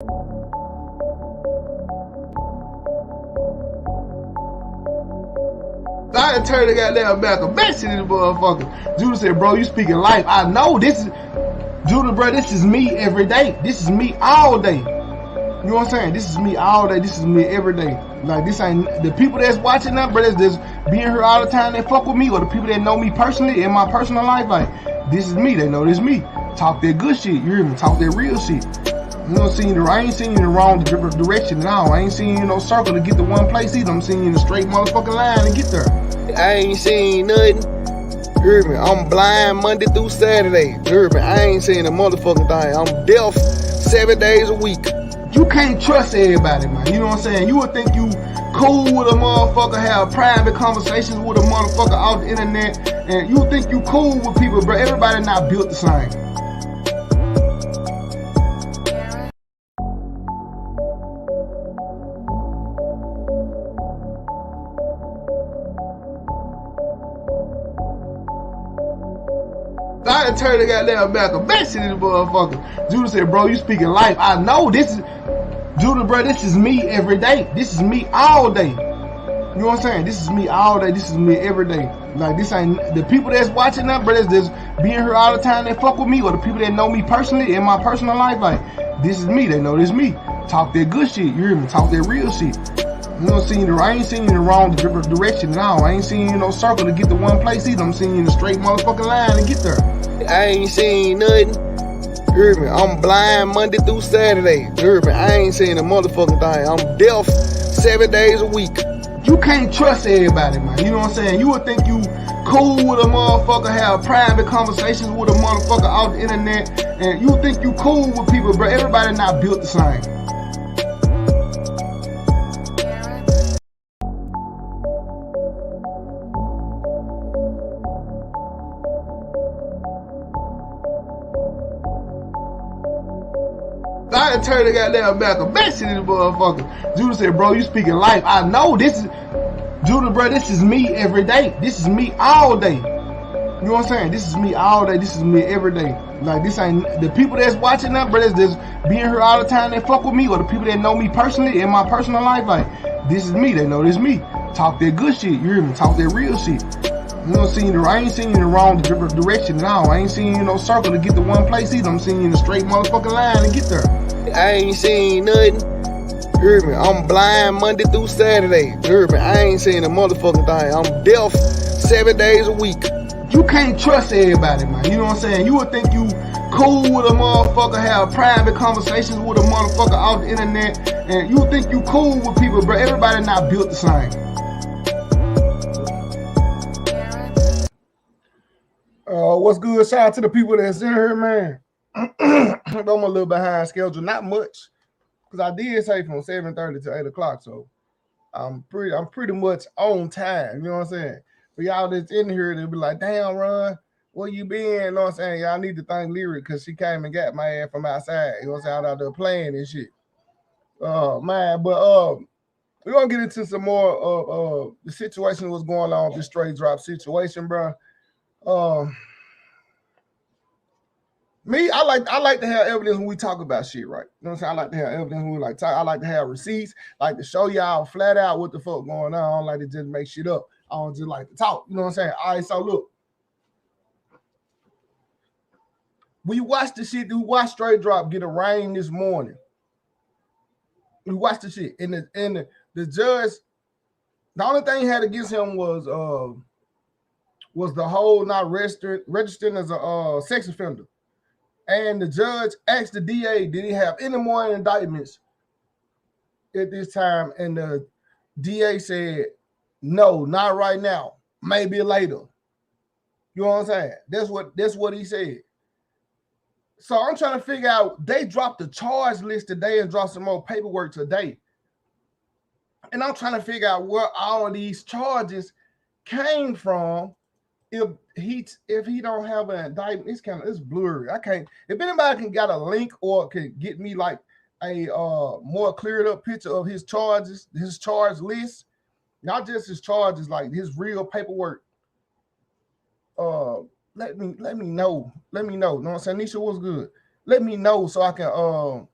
I had to turn the goddamn back a message to this motherfucker. Judah said, bro, you speaking life. I know this is, Judah, bro, this is me every day. This is me all day. You know what I'm saying? This is me all day. This is me every day. Like, this ain't, the people that's watching that, bro, that's being here all the time, they fuck with me, or the people that know me personally in my personal life, like, this is me. They know this is me. Talk that good shit. You hear me? Talk that real shit. You know, I ain't seeing you in the wrong direction at all. I ain't seeing you no circle to get to one place either. I'm seeing you in a straight motherfucking line to get there. I ain't seen nothing. You hear me? I'm blind Monday through Saturday. You hear me? I ain't seen a motherfucking thing. I'm deaf 7 days a week. You can't trust everybody, man. You know what I'm saying? You would think you cool with a motherfucker, have private conversations with a motherfucker off the internet, and you think you cool with people, bro. Everybody not built the same. I had to turn the goddamn back a message to this motherfucker. Judah said, bro, you speaking life. I know this is, Judah, bro, this is me every day. This is me all day. You know what I'm saying? This is me all day. This is me every day. Like, this ain't, the people that's watching that, bro, that's being here all the time, they fuck with me, or the people that know me personally in my personal life, like, this is me. They know this is me. Talk that good shit. You hear me? Talk that real shit. You know, I ain't seeing you in the wrong direction at all. I ain't seeing you in no circle to get to one place either. I'm seeing you in a straight motherfucking line to get there. I ain't seen nothing. You hear me? I'm blind Monday through Saturday. You hear me? I ain't seen a motherfucking thing. I'm deaf 7 days a week. You can't trust everybody, man. You know what I'm saying? You would think you cool with a motherfucker, have private conversations with a motherfucker off the internet, and you think you cool with people, bro. Everybody not built the same. I had to turn the goddamn back a message to this motherfucker. Judah said, bro, you speaking life. I know this is, Judah, bro, this is me every day. This is me all day. You know what I'm saying? This is me all day. This is me every day. Like, this ain't, the people that's watching that, bro, that's being here all the time, they fuck with me, or the people that know me personally in my personal life, like, this is me. They know this is me. Talk that good shit. You hear me? Talk that real shit. You know, I ain't seeing you in the wrong direction at all. I ain't seeing you in no circle to get to one place either. I'm seeing you in a straight motherfucking line to get there. I ain't seen nothing. You hear me? I'm blind Monday through Saturday. You hear me? I ain't seen a motherfucking thing. I'm deaf 7 days a week. You can't trust everybody, man. You know what I'm saying? You would think you cool with a motherfucker, have private conversations with a motherfucker off the internet, and you think you cool with people, bro. Everybody not built the same. What's good? Shout out to the people that's in here, man. I'm a little behind schedule, not much, because I did say from 7:30 to 8 o'clock, so I'm pretty much on time. You know what I'm saying? For y'all that's in here, they'll be like, "Damn, Ron, where you been?" You know what I'm saying? Y'all need to thank Lyric because she came and got my ass from outside. You know what I'm saying? Out there playing and shit. Man, but we're gonna get into some more of the situation was going on with this straight drop situation, bro. Me, I like to have evidence when we talk about shit, right? You know what I'm saying? I like to have evidence when we like talk. I like to have receipts. I like to show y'all flat out what the fuck going on. I don't like to just make shit up. I don't just like to talk. You know what I'm saying? All right, so look. We watched the shit. We watched Straight Drop get a rain this morning. We watched the shit. And the judge, the only thing he had against him was the whole not registering as a sex offender. And the judge asked the DA, did he have any more indictments at this time? And the DA said, no, not right now. Maybe later. You know what I'm saying? That's what he said. So I'm trying to figure out, they dropped the charge list today and dropped some more paperwork today. And I'm trying to figure out where all of these charges came from. If he don't have an indictment, it's blurry. I can't. If anybody can got a link or can get me like a more cleared up picture of his charges, his charge list, not just his charges, like his real paperwork. Let me know. Let me know. You know what I'm saying? Nisha, what's good? Let me know so I can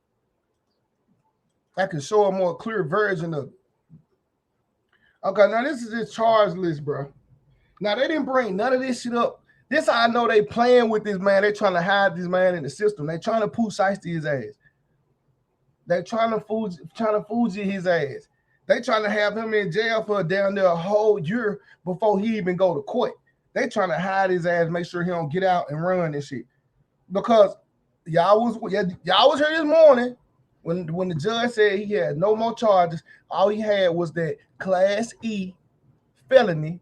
I can show a more clear version of it. Okay, now this is his charge list, bro. Now they didn't bring none of this shit up. This how I know they playing with this man. They trying to hide this man in the system. They trying to pull shiesty his ass. They trying to Fuji his ass. They trying to have him in jail for down there a whole year before he even go to court. They trying to hide his ass, make sure he don't get out and run and shit. Because y'all was here this morning when the judge said he had no more charges. All he had was that Class E felony,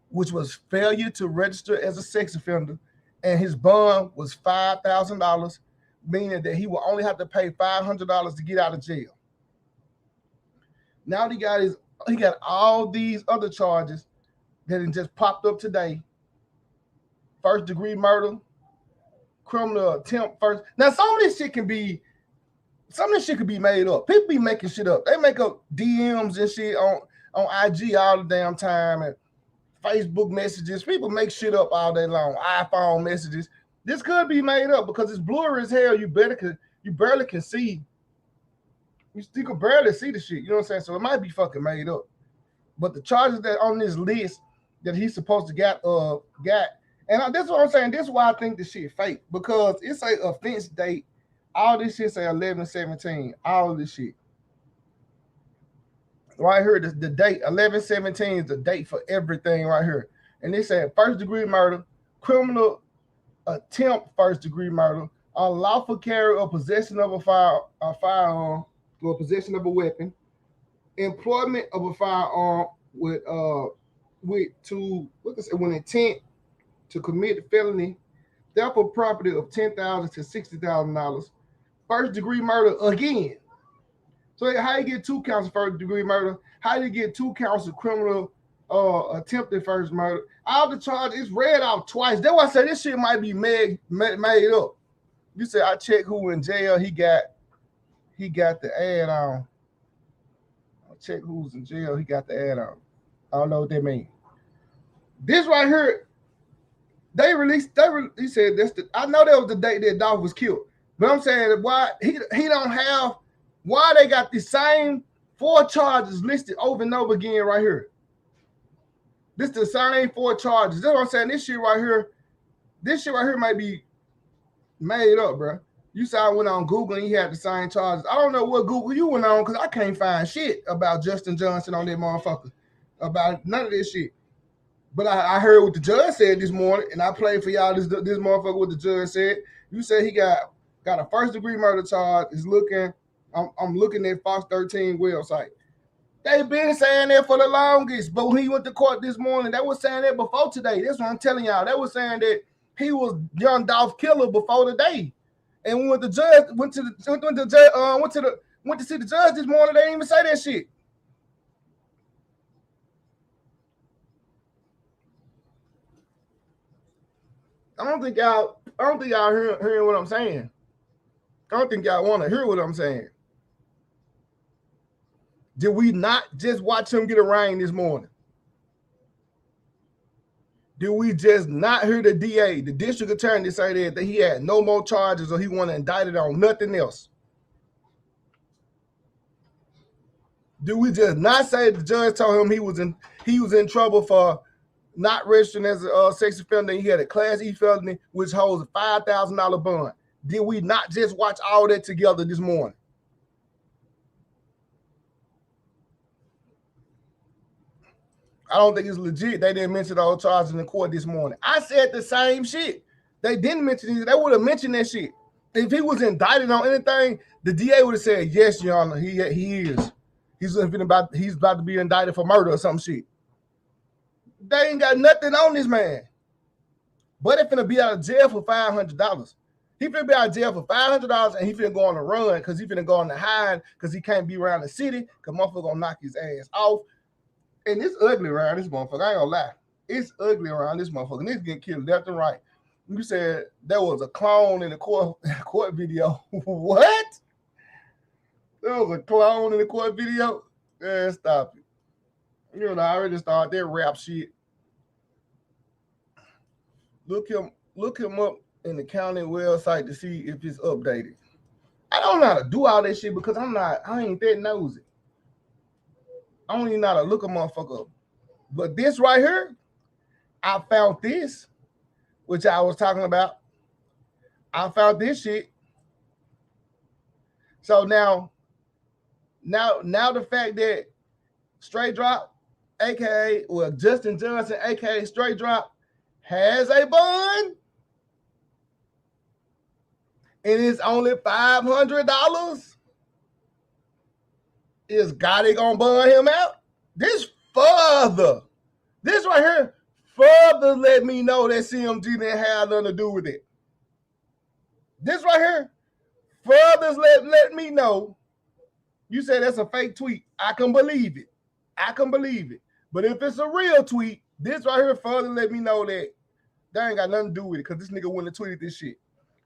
which was failure to register as a sex offender, and his bond was $5,000, meaning that he will only have to pay $500 to get out of jail. Now he got all these other charges that just popped up today. First degree murder, criminal attempt first. Now some of this shit could be made up. People be making shit up. They make up DMs and shit on IG all the damn time and Facebook messages. People make shit up all day long. iPhone messages. This could be made up because it's blurry as hell. You barely can see. You can barely see the shit. You know what I'm saying? So it might be fucking made up. But the charges that on this list that he's supposed to got, and this is what I'm saying. This is why I think this shit fake, because it's a offense date. All this shit say 11/17. All of this shit. Right here, the date 11/17 is the date for everything right here. And they said first degree murder, criminal attempt first degree murder, unlawful carry or possession of a firearm or possession of a weapon, employment of a firearm with intent to commit a felony, theft of property of $10,000 to $60,000, first degree murder again. So how you get 2 counts of first degree murder? How you get 2 counts of criminal attempted first murder? All the charges read out twice. That's why I say this shit might be made up. You say I check who in jail. He got the ad on. I check who's in jail. He got the ad on. I don't know what that means. This right here, he said that's the. I know that was the date that Dolph was killed, but I'm saying why he don't have. Why they got the same 4 charges listed over and over again right here? This the same 4 charges. That's what I'm saying. This shit right here might be made up, bro. You saw I went on Google and he had the same charges. I don't know what Google you went on because I can't find shit about Justin Johnson on that motherfucker. About none of this shit. But I heard what the judge said this morning, and I played for y'all this motherfucker what the judge said. You said he got a first degree murder charge. Is looking. I'm looking at Fox 13 website. They've been saying that for the longest, but when he went to court this morning, they was saying that before today. That's what I'm telling y'all. They was saying that he was young Dolph Killer before the day. And when the judge went to see the judge this morning, they didn't even say that shit. I don't think y'all hearing what I'm saying. I don't think y'all want to hear what I'm saying. Did we not just watch him get arraigned this morning? Did we just not hear the DA, the district attorney, say that he had no more charges or he wasn't indicted on nothing else? Did we just not say the judge told him he was in trouble for not registering as a sex offender? He had a Class E felony which holds a $5,000 bond. Did we not just watch all that together this morning? I don't think it's legit. They didn't mention all charges in the court this morning. I said the same shit. They didn't mention it. They would have mentioned that shit. If he was indicted on anything, the DA would have said, yes, Your Honor, he is. He's about to be indicted for murder or some shit. They ain't got nothing on this man. But he finna be out of jail for $500. He finna be out of jail for $500 and he finna go on a run because he finna go on the hide because he can't be around the city because motherfucker gonna knock his ass off. And it's ugly around this motherfucker. I ain't gonna lie. It's ugly around this motherfucker. Niggas getting killed left and right. You said there was a clone in the court video. What? There was a clone in the court video? Yeah, stop it. You know, I already started that rap shit. Look him up in the county website to see if it's updated. I don't know how to do all that shit because I ain't that nosy. I don't even know how to look a motherfucker up. But this right here, I found this, which I was talking about. I found this shit. So now the fact that Straight Drop, aka Justin Johnson, aka Straight Drop, has a bond, and it's only $500. Is Gotti gonna bun him out? This right here, further let me know that CMG didn't have nothing to do with it. This right here, further let me know. You say that's a fake tweet. I can believe it. But if it's a real tweet, this right here further let me know that they ain't got nothing to do with it because this nigga wouldn't have tweeted this shit.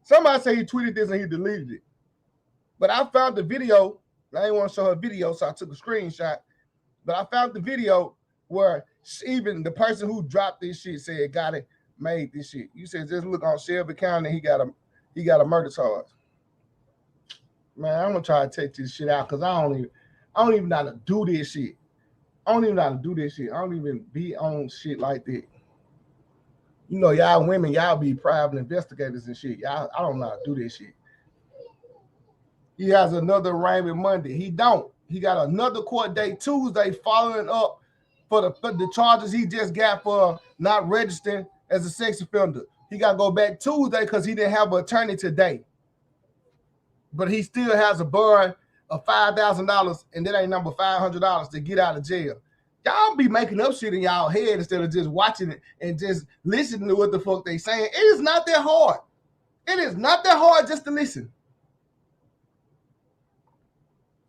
Somebody say he tweeted this and he deleted it. But I found the video. I didn't want to show her video, so I took a screenshot. But I found the video where even the person who dropped this shit said Gotti made this shit. You said just look on Shelby County, he got a murder charge. Man, I'm gonna try to take this shit out because I don't even know how to do this shit. I don't even be on shit like that. You know, y'all women, y'all be private investigators and shit. I don't know how to do this shit. He has another arraignment Monday. He don't. He got another court date Tuesday following up for the charges he just got for not registering as a sex offender. He got to go back Tuesday because he didn't have an attorney today. But he still has a bond of $5,000, and that ain't number $500 to get out of jail. Y'all be making up shit in y'all head instead of just watching it and just listening to what the fuck they saying. It is not that hard. It is not that hard just to listen.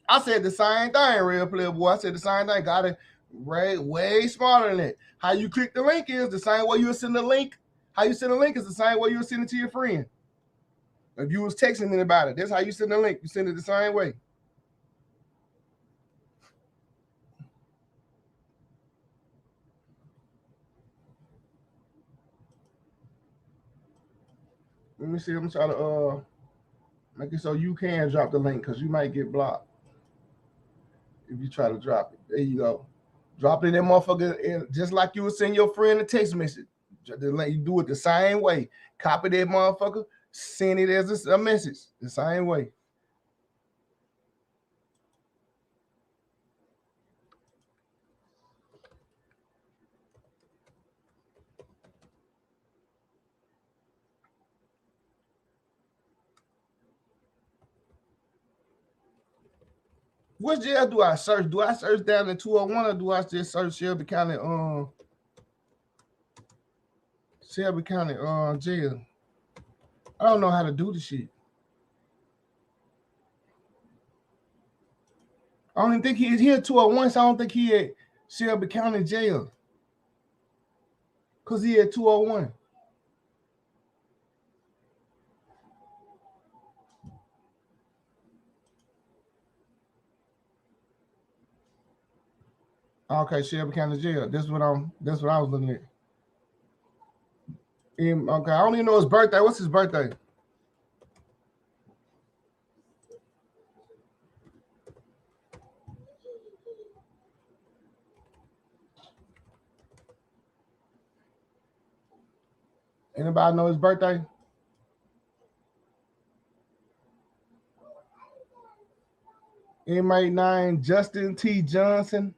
I said the same thing, real playboy. I said the same thing. Got it way smarter than that. How you click the link is the same way you send the link. How you send a link is the same way you send it to your friend. If you was texting anybody, that's how you send the link. You send it the same way. Let me see. I'm trying to make it so you can drop the link because you might get blocked if you try to drop it. There you go. Drop it in that motherfucker just like you would send your friend a text message. You do it the same way. Copy that motherfucker, send it as a message the same way. Which jail do I search? Do I search down in 201 or do I just search Shelby County jail? I don't know how to do the shit. I don't even think he is here 201, so I don't think he at Shelby County jail. Cause he at 201. Okay, Shelby County jail. That's what I was looking at. Okay, I don't even know his birthday. What's his birthday? Anybody know his birthday? Inmate 9, Justin T. Johnson.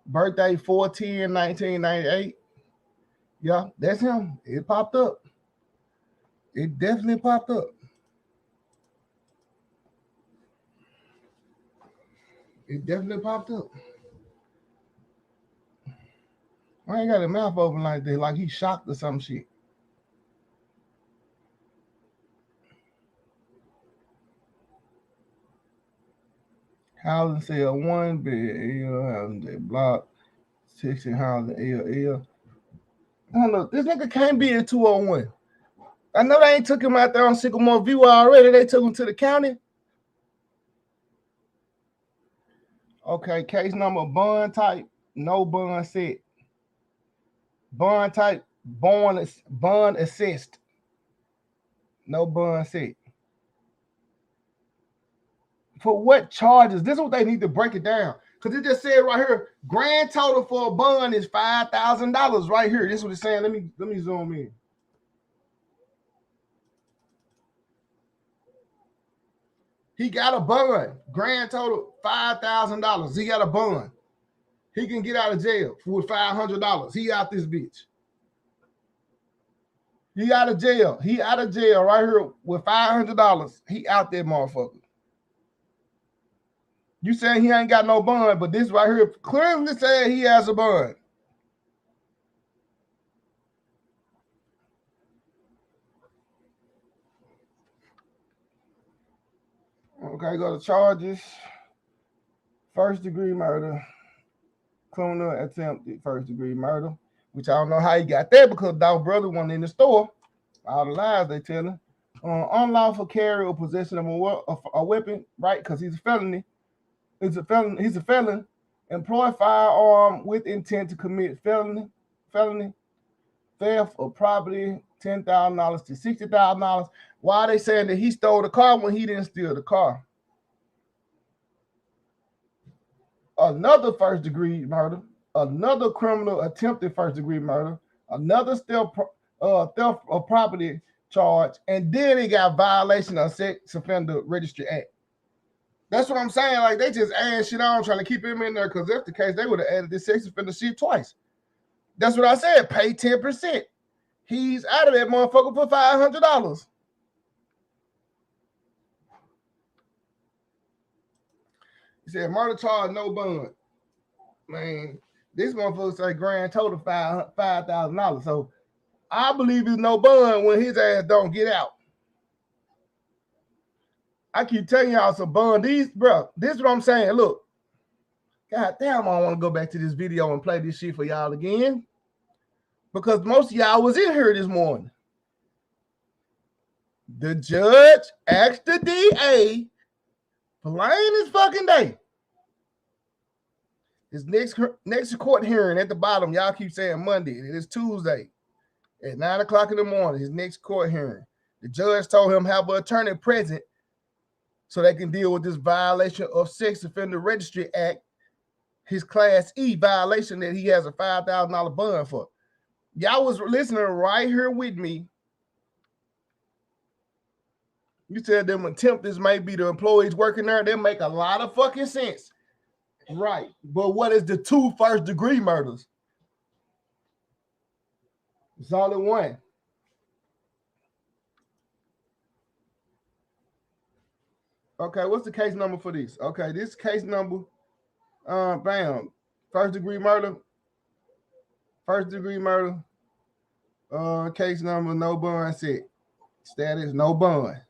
Birthday 4/10/1998. Yeah, that's him. It popped up. It definitely popped up. It definitely popped up. I ain't got his mouth open like that, like he shocked or some shit. Housing cell 1, bed L, housing block, section housing LL. I don't know. This nigga can't be in 201. I know they ain't took him out there on Sycamore View already. They took him to the county. Okay, case number, bond type, no bond set. Bond type, bond assessed. No bond set. For what charges? This is what they need to break it down. Because it just said right here, grand total for a bond is $5,000 right here. This is what it's saying. Let me zoom in. He got a bond. Grand total $5,000. He got a bond. He can get out of jail with $500. He out this bitch. He out of jail. He out of jail right here with $500. He out there, motherfucker. You saying he ain't got no bond, but this right here clearly said he has a bond. Okay, go to charges. First degree murder. Criminal attempted first degree murder, which I don't know how he got there because dog brother wasn't in the store. All the lies they telling. Unlawful carry or possession of a weapon, right? Because he's a felony. He's a felon. Employ firearm with intent to commit felony, theft of property, $10,000 to $60,000. Why are they saying that he stole the car when he didn't steal the car? Another first degree murder, another criminal attempted first degree murder, another theft of property charge, and then he got violation of Sex Offender Registry Act. That's what I'm saying. Like, they just add shit on trying to keep him in there, because if the case, they would have added this sex offender shit twice. That's what I said. Pay 10%. He's out of that motherfucker for $500. He said murder charge, no bond. Man, this motherfucker say grand total $5,000. So I believe it's no bond when his ass don't get out. I keep telling y'all some bond. These, bro, this is what I'm saying. Look, god damn, I want to go back to this video and play this shit for y'all again, because most of y'all was in here this morning. The judge asked the DA, plain as fucking day. His next court hearing at the bottom, y'all keep saying Monday. It is Tuesday at 9 o'clock in the morning. His next court hearing. The judge told him have an attorney present so they can deal with this violation of Sex Offender Registry Act, his Class E violation that he has a $5,000 bond for. Y'all was listening right here with me. You said them attempters may be the employees working there. They make a lot of fucking sense. Right. But what is the 2 first degree murders? It's only one. Okay, what's the case number for this? Okay, this case number, bam, first degree murder. First degree murder. Case number, no bond set. Status, no bond.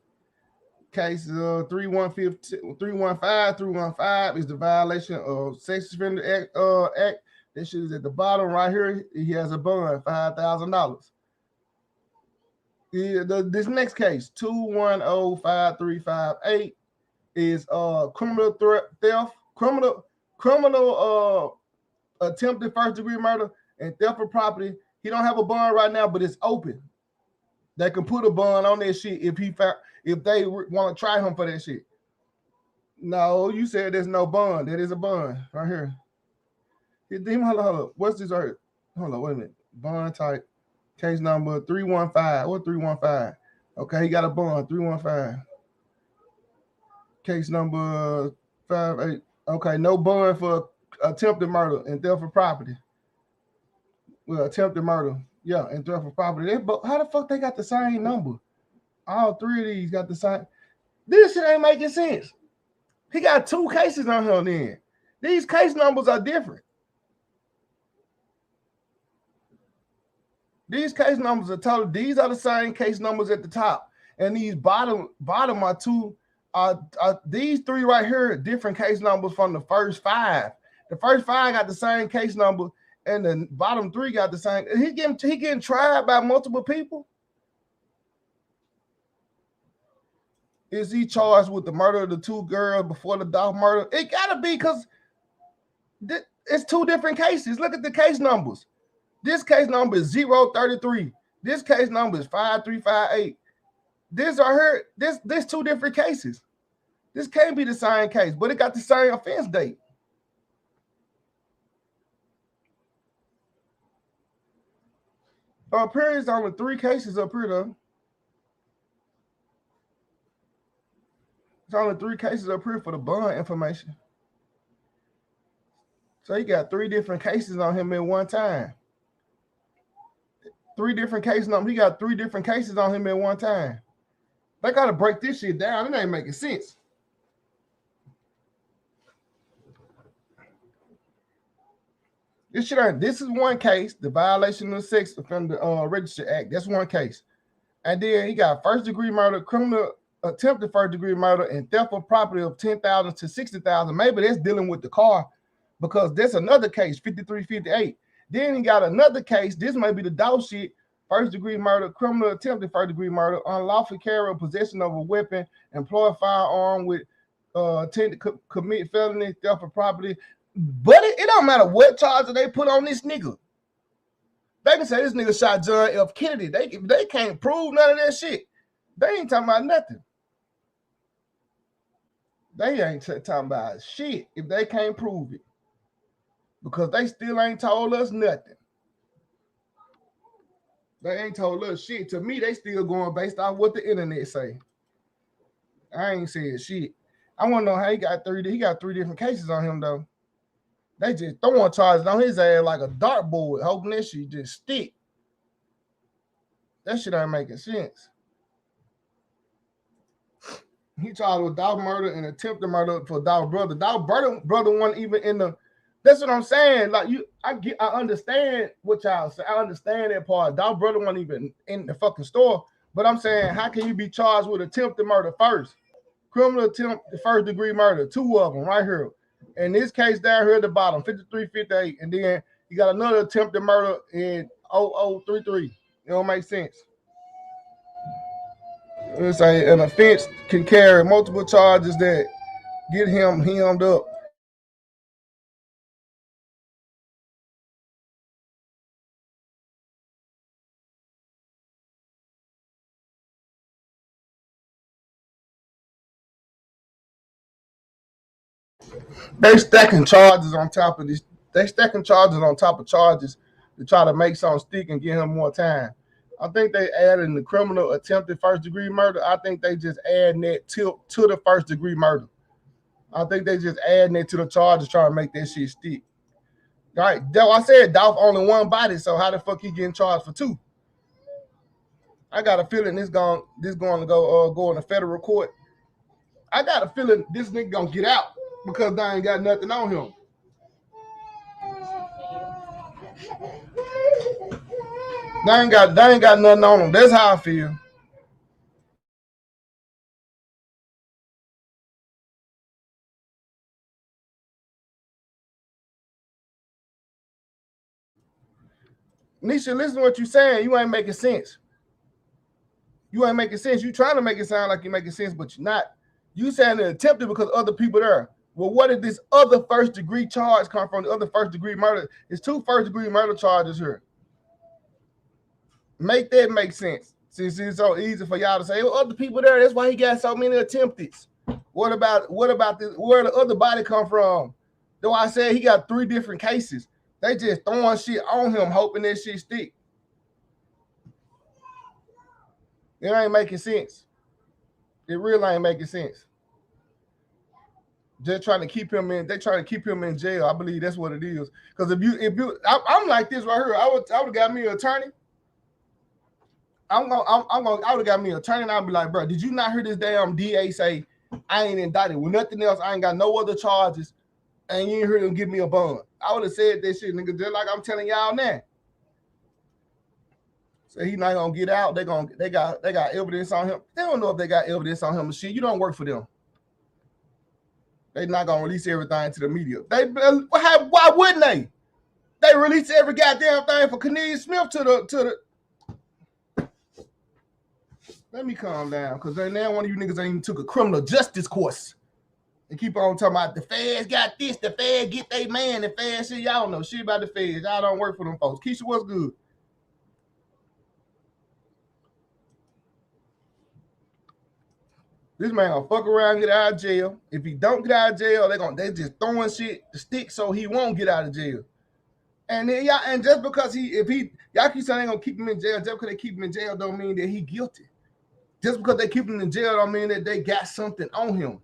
Case 315 is the violation of Sex Offender Act. This shit is at the bottom right here. He has a bond, $5,000. This next case, 2105358, is criminal theft, criminal attempted first degree murder and theft of property. He don't have a bond right now, but it's open. They can put a bond on that shit if they want to try him for that shit. No, you said there's no bond. That is a bond right here. Hold on. What's this right here? Hold on, wait a minute. Bond type. Case number 315. What 315? Okay, he got a bond, 315. Case number 58. Okay, no bond for attempted murder and theft of property. Well, attempted murder. Yeah, and theft of property. But how the fuck they got the same number? All 3 of these got the same. This shit ain't making sense. He got 2 cases on him then. These case numbers are different. These case numbers are total. These are the same case numbers at the top. And these bottom are 2. These 3 right here, different case numbers from the first 5. The first 5 got the same case number, and the bottom 3 got the same. He getting tried by multiple people. Is he charged with the murder of the 2 girls before the dog murder? It gotta be, because it's 2 different cases. Look at the case numbers. This case number is 033. This case number is 5358. This are her. This 2 different cases. This can't be the same case, but it got the same offense date. Up here is only 3 cases up here though. It's only 3 cases up here for the bond information. So he got 3 different cases on him at one time. 3 different cases on him. He got 3 different cases on him at one time. They gotta break this shit down. It ain't making sense. This shit ain't. This is one case, the violation of the Sex Offender Registry Act. That's one case. And then he got first-degree murder, criminal attempted first-degree murder, and theft of property of $10,000 to $60,000. Maybe that's dealing with the car, because that's another case, 5358. Then he got another case. This may be the dog shit. First-degree murder, criminal attempted first-degree murder, unlawful carry or possession of a weapon, employ a firearm with intent to commit felony, theft of property. But it don't matter what charges they put on this nigga. They can say this nigga shot John F. Kennedy. They can't prove none of that shit. They ain't talking about nothing. They ain't talking about shit if they can't prove it, because they still ain't told us nothing. They ain't told us shit. To me, they still going based off what the internet say. I ain't saying shit. I want to know how he got 3. He got 3 different cases on him though. They just throwing charges on his ass like a dartboard, hoping that shit just stick. That shit ain't making sense. He charged with dog murder and attempted murder for dog brother. Dog brother wasn't even in the. That's what I'm saying. Like I understand what y'all say. I understand that part. Dog brother wasn't even in the fucking store. But I'm saying, how can you be charged with attempted murder first? Criminal attempt, first degree murder, 2 of them right here. In this case down here at the bottom, 5358, and then you got another attempted murder in 0033. It don't make sense. It's an offense can carry multiple charges that get him hemmed up. They stacking charges on top of this. They stacking charges on top of charges to try to make something stick and give him more time. I think they added in the criminal attempted first degree murder. I think they just adding that to the first degree murder. I think they just adding it to the charges trying to make that shit stick. All right, I said Dolph only 1 body, so how the fuck he getting charged for 2? I got a feeling this going to go in the federal court. I got a feeling this nigga gonna get out because they ain't got nothing on him. They ain't got nothing on him. That's how I feel. Nisha, listen to what you saying. You ain't making sense. You ain't making sense. You trying to make it sound like you're making sense, but you're not. You saying it attempted because other people there. Well, what did this other first degree charge come from? The other first degree murder. It's 2 first degree murder charges here. Make that make sense. Since it's so easy for y'all to say, well, other people there, that's why he got so many attempted. What about this? Where the other body come from? Though I said he got 3 different cases. They just throwing shit on him, hoping that shit stick. It ain't making sense. It really ain't making sense. Just trying to keep him in. They trying to keep him in jail. I believe that's what it is. Because I'm like this right here. I would have got me an attorney. I would have got me an attorney, and I'd be like, bro, did you not hear this damn DA say I ain't indicted with nothing else? I ain't got no other charges, and you ain't heard him give me a bond. I would have said that shit, nigga, just like I'm telling y'all now. So he not gonna get out. They got evidence on him. They don't know if they got evidence on him. Shit, you don't work for them. They not gonna release everything to the media. Why wouldn't they? They release every goddamn thing for Cornelius Smith to the. Let me calm down, because now one of you niggas ain't even took a criminal justice course. And keep on talking about the feds got this, the feds get they man, the feds shit. Y'all don't know shit about the feds. Y'all don't work for them folks. Keisha, what's good? This man gonna fuck around, get out of jail. If he don't get out of jail, they just throwing shit to stick so he won't get out of jail. And then y'all, and just because y'all keep saying they gonna keep him in jail, just because they keep him in jail don't mean that he guilty. Just because they keep him in jail don't mean that they got something on him.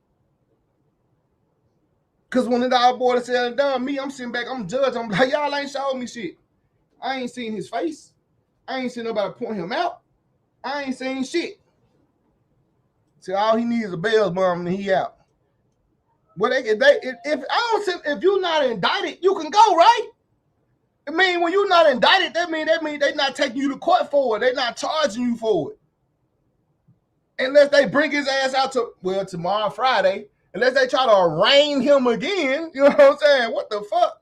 Cause when it all boiled said and done, I'm sitting back, I'm judge. I'm like, y'all ain't showed me shit. I ain't seen his face. I ain't seen nobody point him out. I ain't seen shit. So all he needs is a bail bond and he out. Well, if you're not indicted, you can go, right? I mean, when you're not indicted, that mean they not taking you to court for it. They're not charging you for it. Unless they bring his ass out tomorrow, Friday. Unless they try to arraign him again. You know what I'm saying? What the fuck?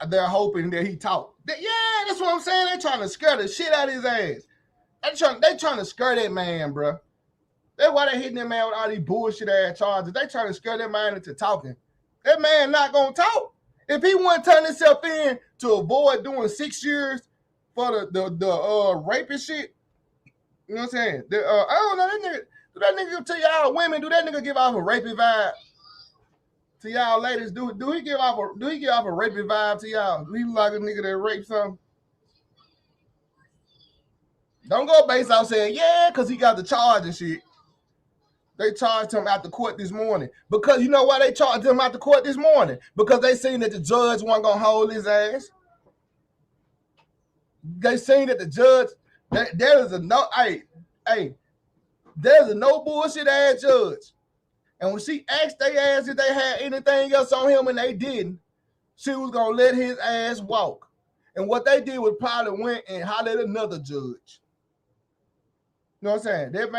They're hoping that he talk. Yeah, that's what I'm saying. They're trying to scare the shit out of his ass. They trying to scare that man, bro. That's why they hitting that man with all these bullshit ass charges. They trying to scare that man into talking. That man not gonna talk. If he want to turn himself in to avoid doing 6 years for the rapist shit, you know what I'm saying? I don't know, that nigga to y'all women, do that nigga give off a rapey vibe? To y'all ladies, do he give off a rapey vibe to y'all? Do he like a nigga that raped something? Don't go based off saying, yeah, because he got the charge and shit. They charged him out the court this morning. Because you know why they charged him out the court this morning? Because they seen that the judge wasn't going to hold his ass. They seen that the judge, there's a no bullshit ass judge. And when she asked they ass if they had anything else on him and they didn't, she was going to let his ass walk. And what they did was probably went and hollered at another judge. You know what I'm saying? That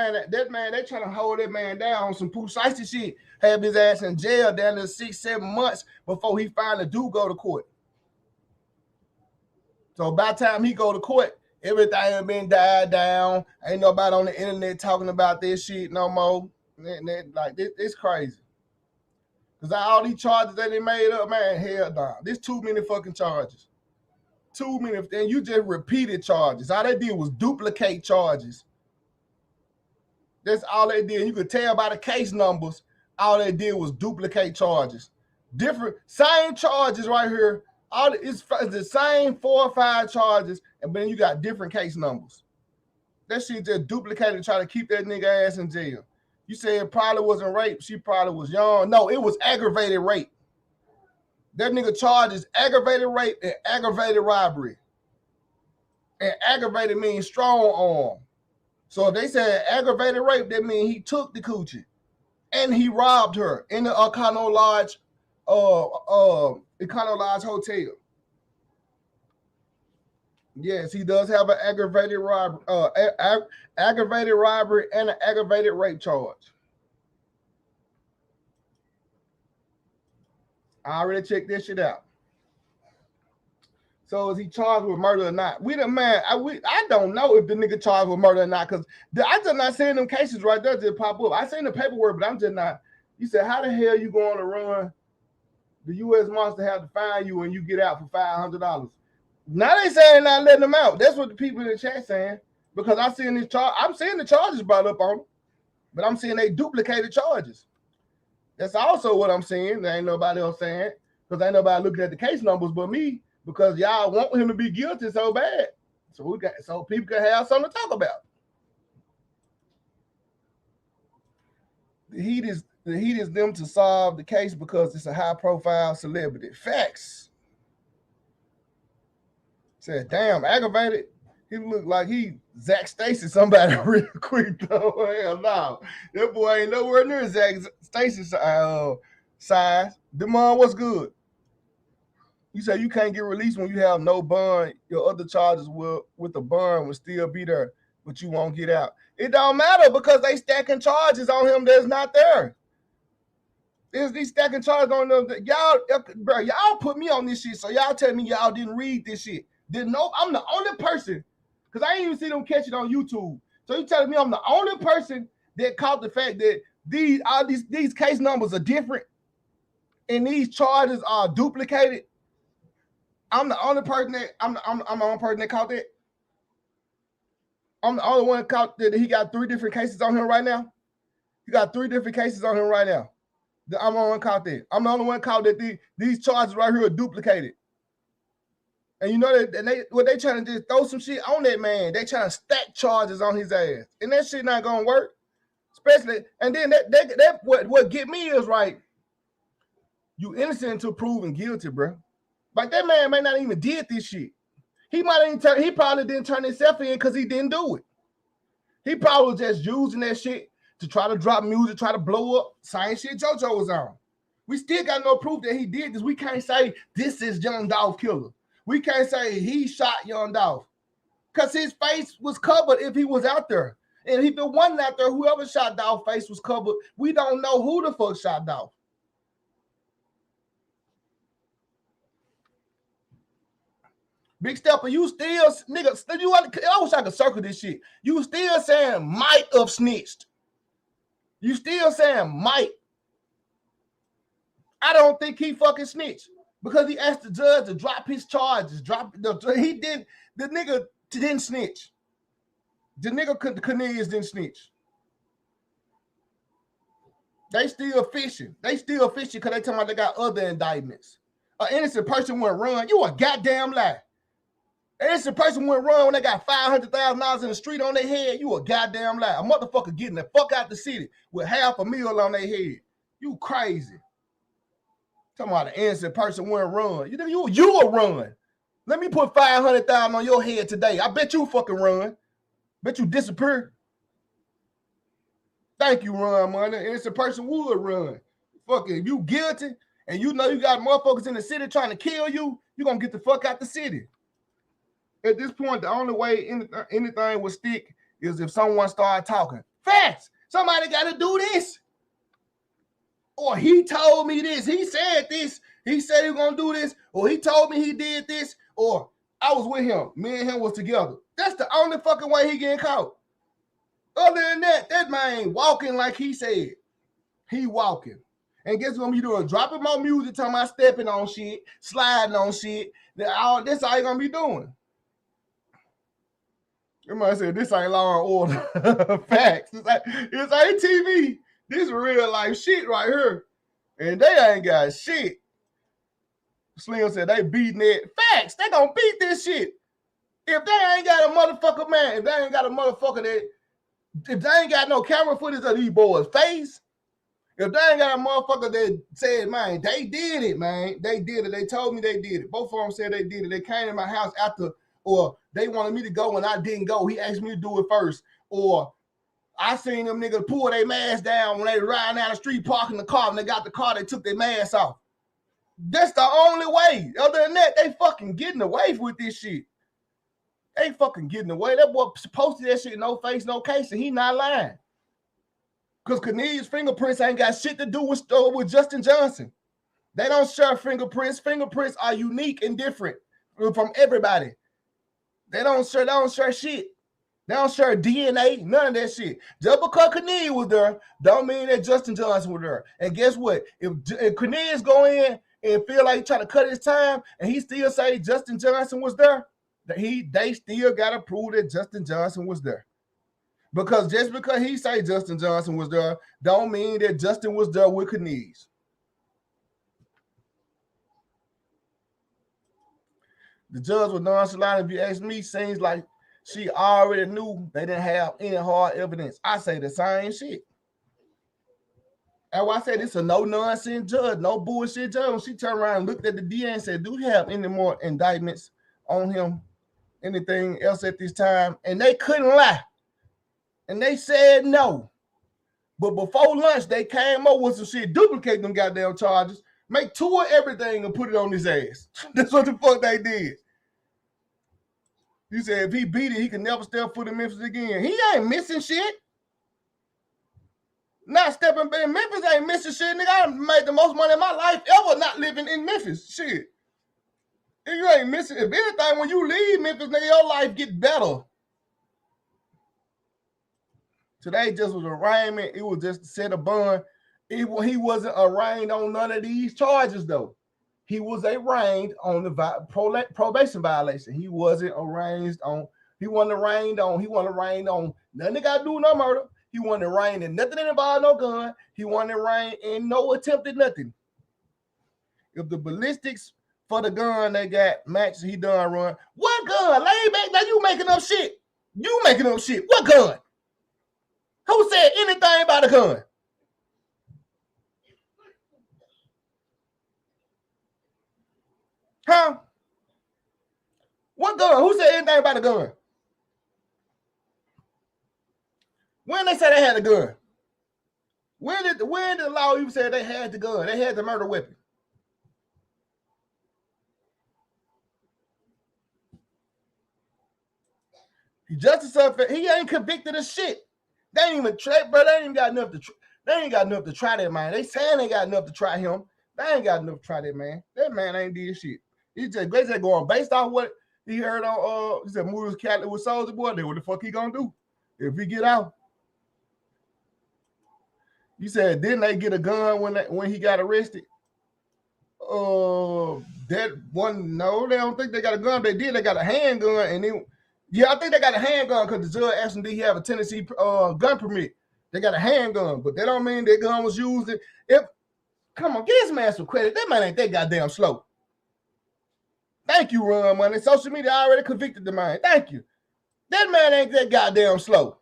man, they trying to hold that man down on some Pooh Shiesty shit. Have his ass in jail down to 6-7 months before he finally do go to court. So by the time he go to court, everything has been died down. Ain't nobody on the internet talking about this shit no more. Like it's crazy. Cause all these charges that they made up, man, hell no. There's too many fucking charges. Too many. And you just repeated charges. All they did was duplicate charges. That's all they did. You could tell by the case numbers, all they did was duplicate charges. Same charges right here. It's the same 4 or 5 charges, and then you got different case numbers. That shit just duplicated to try to keep that nigga ass in jail. You said it probably wasn't rape. She probably was young. No, it was aggravated rape. That nigga charges aggravated rape and aggravated robbery. And aggravated means strong arm. So if they said aggravated rape, that means he took the coochie and he robbed her in the Econo Lodge Hotel. Yes, he does have an aggravated robbery and an aggravated rape charge. I already checked this shit out. So is he charged with murder or not? I don't know if the nigga charged with murder or not, because I just not seeing them cases right there just pop up. I seen the paperwork, but I'm just not. You said, how the hell you going to run? The U.S. Monster have to fine you when you get out for $500. Now they saying not letting them out. That's what the people in the chat saying, because I'm seeing the charges brought up on them, but I'm seeing they duplicated charges. That's also what I'm seeing. There ain't nobody else saying, because ain't nobody looking at the case numbers but me. Because y'all want him to be guilty so bad. So people can have something to talk about. The heat is them to solve the case because it's a high profile celebrity. Facts. Said, damn, aggravated. He looked like he Zach Stacy somebody real quick though. Hell no. That boy ain't nowhere near Zach Stacy size. The mom, what's good? You say you can't get released when you have no bond. Your other charges with the bond will still be there, but you won't get out. It don't matter because they stacking charges on him that's not there. There's these stacking charges on them. Y'all put me on this shit, so y'all tell me y'all didn't read this shit. I'm the only person, because I ain't even see them catch it on YouTube. So you telling me I'm the only person that caught the fact that these case numbers are different and these charges are duplicated? I'm the only person that I'm the only person that caught that. I'm the only one caught that he got 3 different cases on him right now. He got 3 different cases on him right now. I'm the only one caught that. I'm the only one caught that these charges right here are duplicated. And you know that they trying to just throw some shit on that man. They trying to stack charges on his ass, and that shit not gonna work. Especially, and then that what get me is right. You innocent until proven guilty, bro. Like that man may not even did this shit. He probably didn't turn himself in because he didn't do it. He probably was just using that shit to try to drop music, try to blow up. Same shit JoJo was on. We still got no proof that he did this. We can't say this is Young Dolph killer. We can't say he shot Young Dolph because his face was covered if he was out there. And if it wasn't out there, whoever shot Dolph's face was covered. We don't know who the fuck shot Dolph. Big Stepper, you still, nigga, I wish I could circle this shit. You still saying might have snitched. You still saying might. I don't think he fucking snitched because he asked the judge to drop his charges. He didn't. The nigga didn't snitch. The nigga Cornelius didn't snitch. They still fishing. They still fishing because they talking about they got other indictments. An innocent person went run. You a goddamn lie. An innocent person went run when they got $500,000 in the street on their head. You a goddamn lie. A motherfucker getting the fuck out the city with $500,000 on their head. You crazy. Talking about an innocent person went run. You a run. Let me put $500,000 on your head today. I bet you fucking run. Bet you disappear. Thank you, run money. Innocent person would run. Fucking, if you guilty and you know you got motherfuckers in the city trying to kill you, you gonna get the fuck out the city. At this point, the only way anything will stick is if someone started talking. Facts. Somebody got to do this. Or he told me this. He said this. He said he was going to do this. Or he told me he did this. Or I was with him. Me and him was together. That's the only fucking way he getting caught. Other than that, that man walking like he said. He walking. And guess what you doing? Dropping more music, talking about stepping on shit, sliding on shit. That's all you going to be doing. You might say this ain't Law and Order. Facts. It's ATV. This is real life shit right here. And they ain't got shit. Slim said they beating it. Facts. They gonna beat this shit. If they ain't got a motherfucker, man, if they ain't got a motherfucker if they ain't got no camera footage of these boys' face, if they ain't got a motherfucker that said, man, they did it, man. They did it. They told me they did it. Both of them said they did it. They came to my house after, or they wanted me to go and I didn't go. He asked me to do it first. Or I seen them niggas pull their mask down when they were riding down the street, parking the car. When they got the car, they took their mask off. That's the only way. Other than that, they fucking getting away with this shit. They fucking getting away. That boy posted that shit, no face, no case, and he not lying. Because Cornelius' fingerprints ain't got shit to do with Justin Johnson. They don't share fingerprints. Fingerprints are unique and different from everybody. They don't share shit. They don't share DNA, none of that shit. Just because Cornelius was there, don't mean that Justin Johnson was there. And guess what? If Cornelius go in and feel like he's trying to cut his time, and he still say Justin Johnson was there, they still got to prove that Justin Johnson was there. Because just because he say Justin Johnson was there, don't mean that Justin was there with Cornelius. The judge was nonchalant. If you ask me, seems like she already knew they didn't have any hard evidence. I say the same shit. And I said it's a no-nonsense judge, no bullshit judge. When she turned around and looked at the DA and said, do you have any more indictments on him? Anything else at this time? And they couldn't lie. And they said no. But before lunch, they came up with some shit, duplicate them goddamn charges, make 2 of everything and put it on his ass. That's what the fuck they did. He said if he beat it, he can never step foot in Memphis again. He ain't missing shit. Not stepping in Memphis ain't missing shit. Nigga, I made the most money in my life ever not living in Memphis. Shit. If you ain't missing, if anything, when you leave Memphis, nigga, your life get better. Today just was arraignment. It was just to set a bond. He wasn't arraigned on none of these charges, though. he was arraigned on the probation violation. He wasn't arraigned on. He wasn't arraigned on. He wasn't arraigned on nothing that got to do with no murder. He wasn't arraigned in nothing that involved no gun. He wasn't arraigned in no attempted nothing. If the ballistics for the gun they got matches, he done run. What gun? Lay back. Now you making up shit. You making up shit. What gun? Who said anything about a gun? Huh? What gun? Who said anything about a gun? When they say they had a gun? When did the law even say they had the gun? They had the murder weapon. Justice he ain't convicted of shit. They ain't even try, bro. They ain't got enough to. They ain't got enough to try that man. They saying they got enough to try him. They ain't got enough to try that man. That man ain't did shit. He just basically going based off what he heard on. He said Moose Catholic with Soldier Boy. Then what the fuck he gonna do if he get out? You said didn't they get a gun when he got arrested? That one no, they don't think they got a gun. They did. They got a handgun and then. Yeah, I think they got a handgun because the judge asked him, did he have a Tennessee gun permit? They got a handgun, but that don't mean that gun was used. Come on, give this man some credit. That man ain't that goddamn slow. Thank you, Run Money. Social media already convicted the man. Thank you. That man ain't that goddamn slow.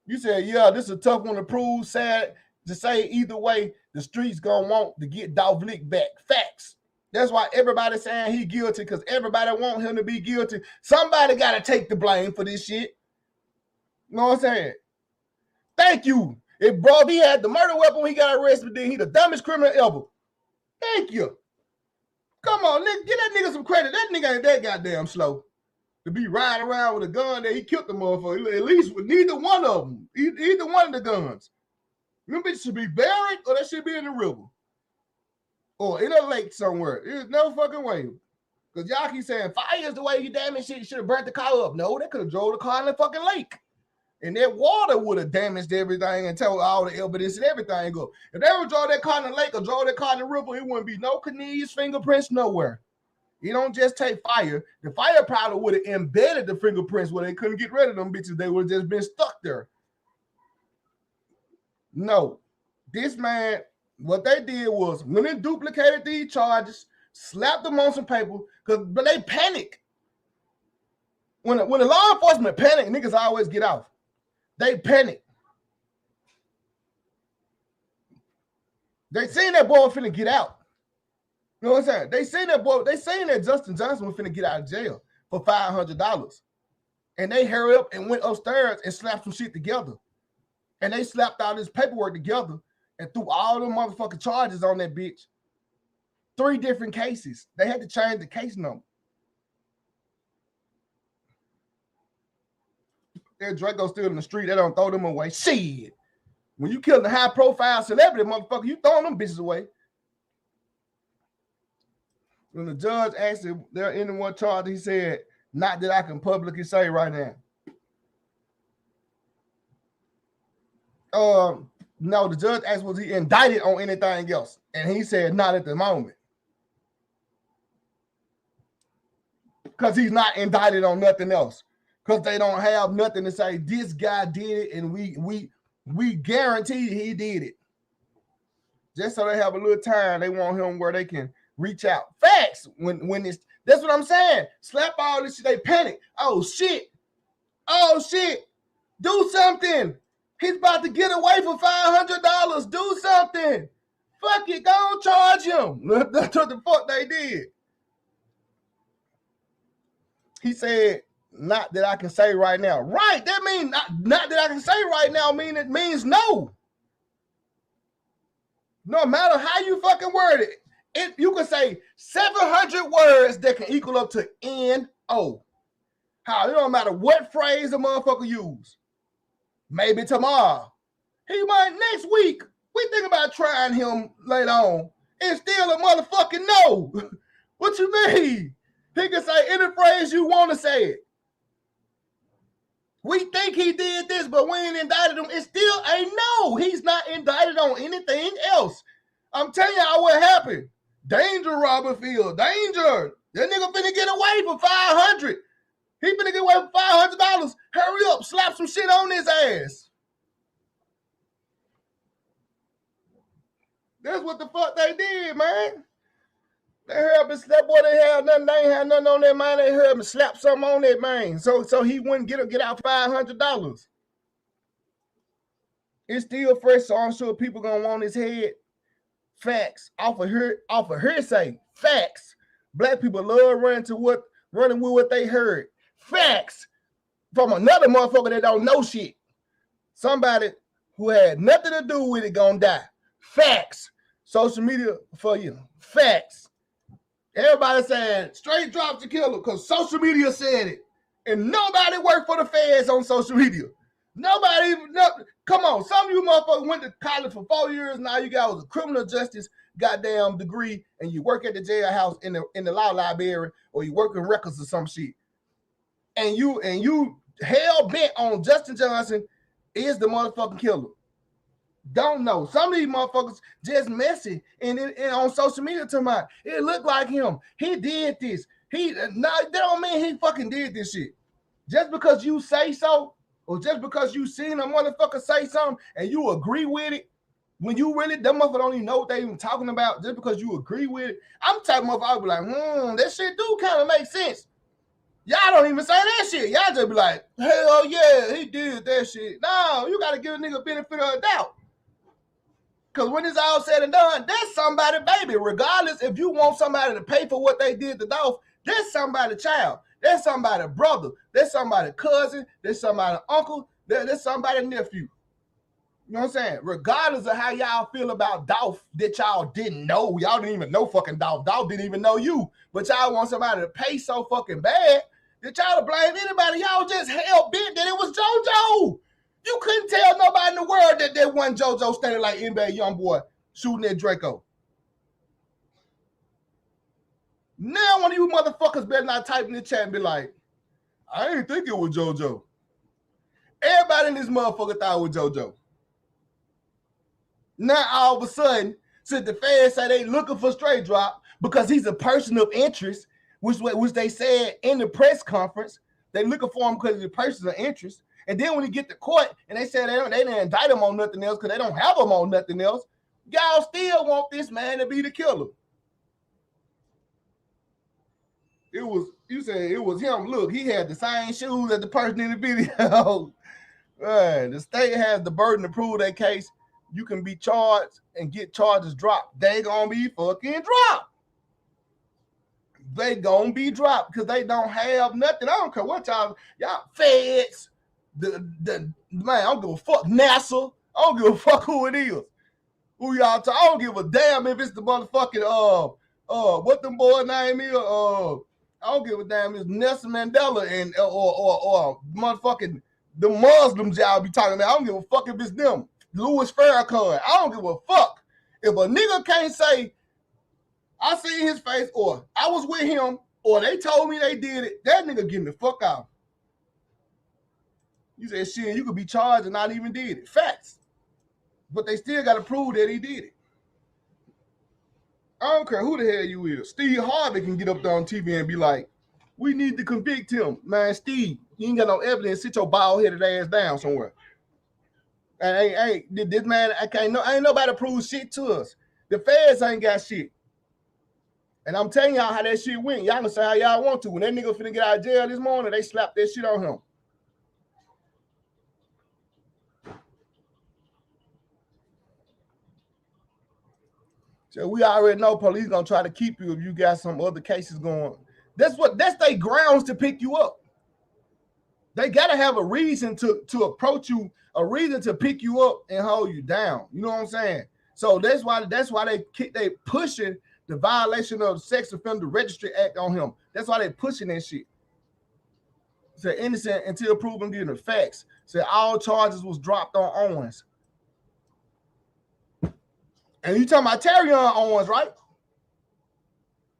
You said, yeah, this is a tough one to prove. Sad to say either way, the streets gonna want to get Dovlik back. Facts. That's why everybody's saying he guilty because everybody want him to be guilty. Somebody got to take the blame for this shit. You know what I'm saying? Thank you. If bro, he had the murder weapon when he got arrested, then he the dumbest criminal ever. Thank you. Come on, nigga, get that nigga some credit. That nigga ain't that goddamn slow to be riding around with a gun that he killed the motherfucker. At least with neither one of them. Either one of the guns. Them bitches should be buried or they should be in the river. Or in a lake somewhere. There's no fucking way. Because y'all keep saying fire is the way you damage shit. You should have burnt the car up. No, they could have drove the car in the fucking lake. And that water would have damaged everything and tell all the evidence and everything go. If they would drove that car in the lake or drove that car in the river, it wouldn't be no Knees fingerprints nowhere. You don't just take fire. The fire probably would have embedded the fingerprints where they couldn't get rid of them bitches. They would have just been stuck there. No. This man... What they did was when they duplicated these charges, slapped them on some paper, but they panic. When the law enforcement panic, niggas always get off. They panic. They seen that boy finna get out. You know what I'm saying? They seen that boy. They seen that Justin Johnson was finna get out of jail for $500, and they hurry up and went upstairs and slapped some shit together, and they slapped all this paperwork together. And threw all the motherfucking charges on that bitch. 3 different cases. They had to change the case number. That Draco still in the street. They don't throw them away. Shit. When you kill a high-profile celebrity, motherfucker, you throwing them bitches away. When the judge asked if there any one charge, he said, not that I can publicly say right now. No, the judge asked, was he indicted on anything else? And he said, not at the moment. Because he's not indicted on nothing else. Because they don't have nothing to say, this guy did it, and we guarantee he did it. Just so they have a little time, they want him where they can reach out. Facts. When it's, that's what I'm saying. Slap all this shit, they panic. Oh, shit. Oh, shit. Do something. He's about to get away for $500. Do something. Fuck it. Go on, charge him. That's what the fuck they did. He said, not that I can say right now. Right. That means not that I can say right now it means no. No matter how you fucking word it, you can say 700 words that can equal up to N-O. How? It don't matter what phrase a motherfucker use. Maybe tomorrow. He might next week. We think about trying him later on. And still a motherfucking no. What you mean? He can say any phrase you want to say it. We think he did this, but we ain't indicted him. It's still a no. He's not indicted on anything else. I'm telling y'all what happened. Danger, Robert Field. Danger. That nigga finna get away for $500. He finna get away for $500. Hurry up. Slap some shit on his ass. That's what the fuck they did, man. They heard me, that boy, they ain't had nothing on that man. They heard me slap something on that man. So he wouldn't get out $500. It's still fresh, so I'm sure people gonna want his head. Facts. Off of hearsay. Facts. Black people love running with what they heard. Facts. From another motherfucker that don't know shit. Somebody who had nothing to do with it gonna die. Facts. Social media for you. Facts. Everybody saying straight drops to kill him because social media said it. And nobody worked for the feds on social media. Nobody even, come on, some of you motherfuckers went to college for 4 years, now you got a criminal justice goddamn degree, and you work at the jailhouse in the law library, or you work in records or some shit. And you hell bent on Justin Johnson is the motherfucking killer. Don't know. Some of these motherfuckers just messy and on social media talking about it looked like him. He did this. That don't mean he fucking did this shit. Just because you say so, or just because you seen a motherfucker say something and you agree with it, when you really, them motherfuckers don't even know what they even talking about, just because you agree with it. I'm the type of motherfucker, I'll be like, that shit do kind of make sense. Y'all don't even say that shit. Y'all just be like, hell yeah, he did that shit. No, you got to give a nigga benefit of the doubt. Because when it's all said and done, that's somebody's baby. Regardless if you want somebody to pay for what they did to Dolph, that's somebody's child. That's somebody's brother. That's somebody's cousin. That's somebody's uncle. That's somebody's nephew. You know what I'm saying? Regardless of how y'all feel about Dolph that y'all didn't know. Y'all didn't even know fucking Dolph. Dolph didn't even know you. But y'all want somebody to pay so fucking bad that y'all to blame anybody. Y'all just hell bent that it was JoJo. You couldn't tell nobody in the world that one JoJo standing like NBA YoungBoy shooting at Draco. Now one of you motherfuckers better not type in the chat and be like, I didn't think it was JoJo. Everybody in this motherfucker thought it was JoJo. Now all of a sudden, since the fans say they looking for straight drop because he's a person of interest, which they said in the press conference, they looking for him because he's a person of interest. And then when he get to court and they said they didn't indict him on nothing else because they don't have him on nothing else, y'all still want this man to be the killer. You said it was him. Look, he had the same shoes as the person in the video. Man, the state has the burden to prove their case. You can be charged and get charges dropped. They gonna be fucking dropped. They gonna be dropped because they don't have nothing. I don't care what y'all feds. Man, I don't give a fuck NASA. I don't give a fuck who it is. Who y'all talk? I don't give a damn if it's the motherfucking what them boy name is. I don't give a damn if it's Nelson Mandela and or motherfucking the Muslims y'all be talking about. I don't give a fuck if it's them. Louis Farrakhan. I don't give a fuck. If a nigga can't say I seen his face or I was with him or they told me they did it, that nigga getting the fuck out. You said shit, you could be charged and not even did it. Facts. But they still got to prove that he did it. I don't care who the hell you is. Steve Harvey can get up there on TV and be like, we need to convict him. Man, Steve, you ain't got no evidence. Sit your bald-headed ass down somewhere. And this man, ain't nobody prove shit to us. The feds ain't got shit. And I'm telling y'all how that shit went. Y'all can say how y'all want to. When that nigga finna get out of jail this morning, they slapped that shit on him. So we already know police gonna try to keep you if you got some other cases going. That's their grounds to pick you up. They gotta have a reason to approach you, a reason to pick you up and hold you down. You know what I'm saying? So that's why they pushing the violation of the Sex Offender Registry Act on him. That's why they pushing that shit. Say innocent until proven guilty. Facts. Say all charges was dropped on Owens. And you talking about Terrion Owens, right?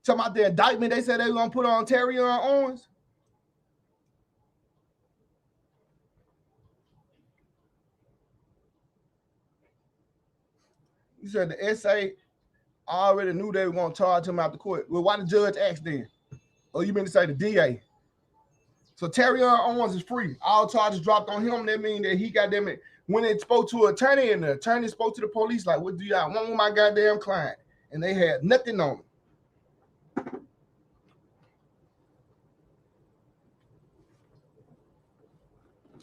Talking about the indictment they said they were gonna put on Terrion Owens. You said the essay I already knew they were going to charge him out the court. Well, why the judge asked then? Oh, you mean to say the DA? So Terrion Owens is free. All charges dropped on him. That means that he got them. When it spoke to an attorney and the attorney spoke to the police, like, what do y'all want with my goddamn client? And they had nothing on him.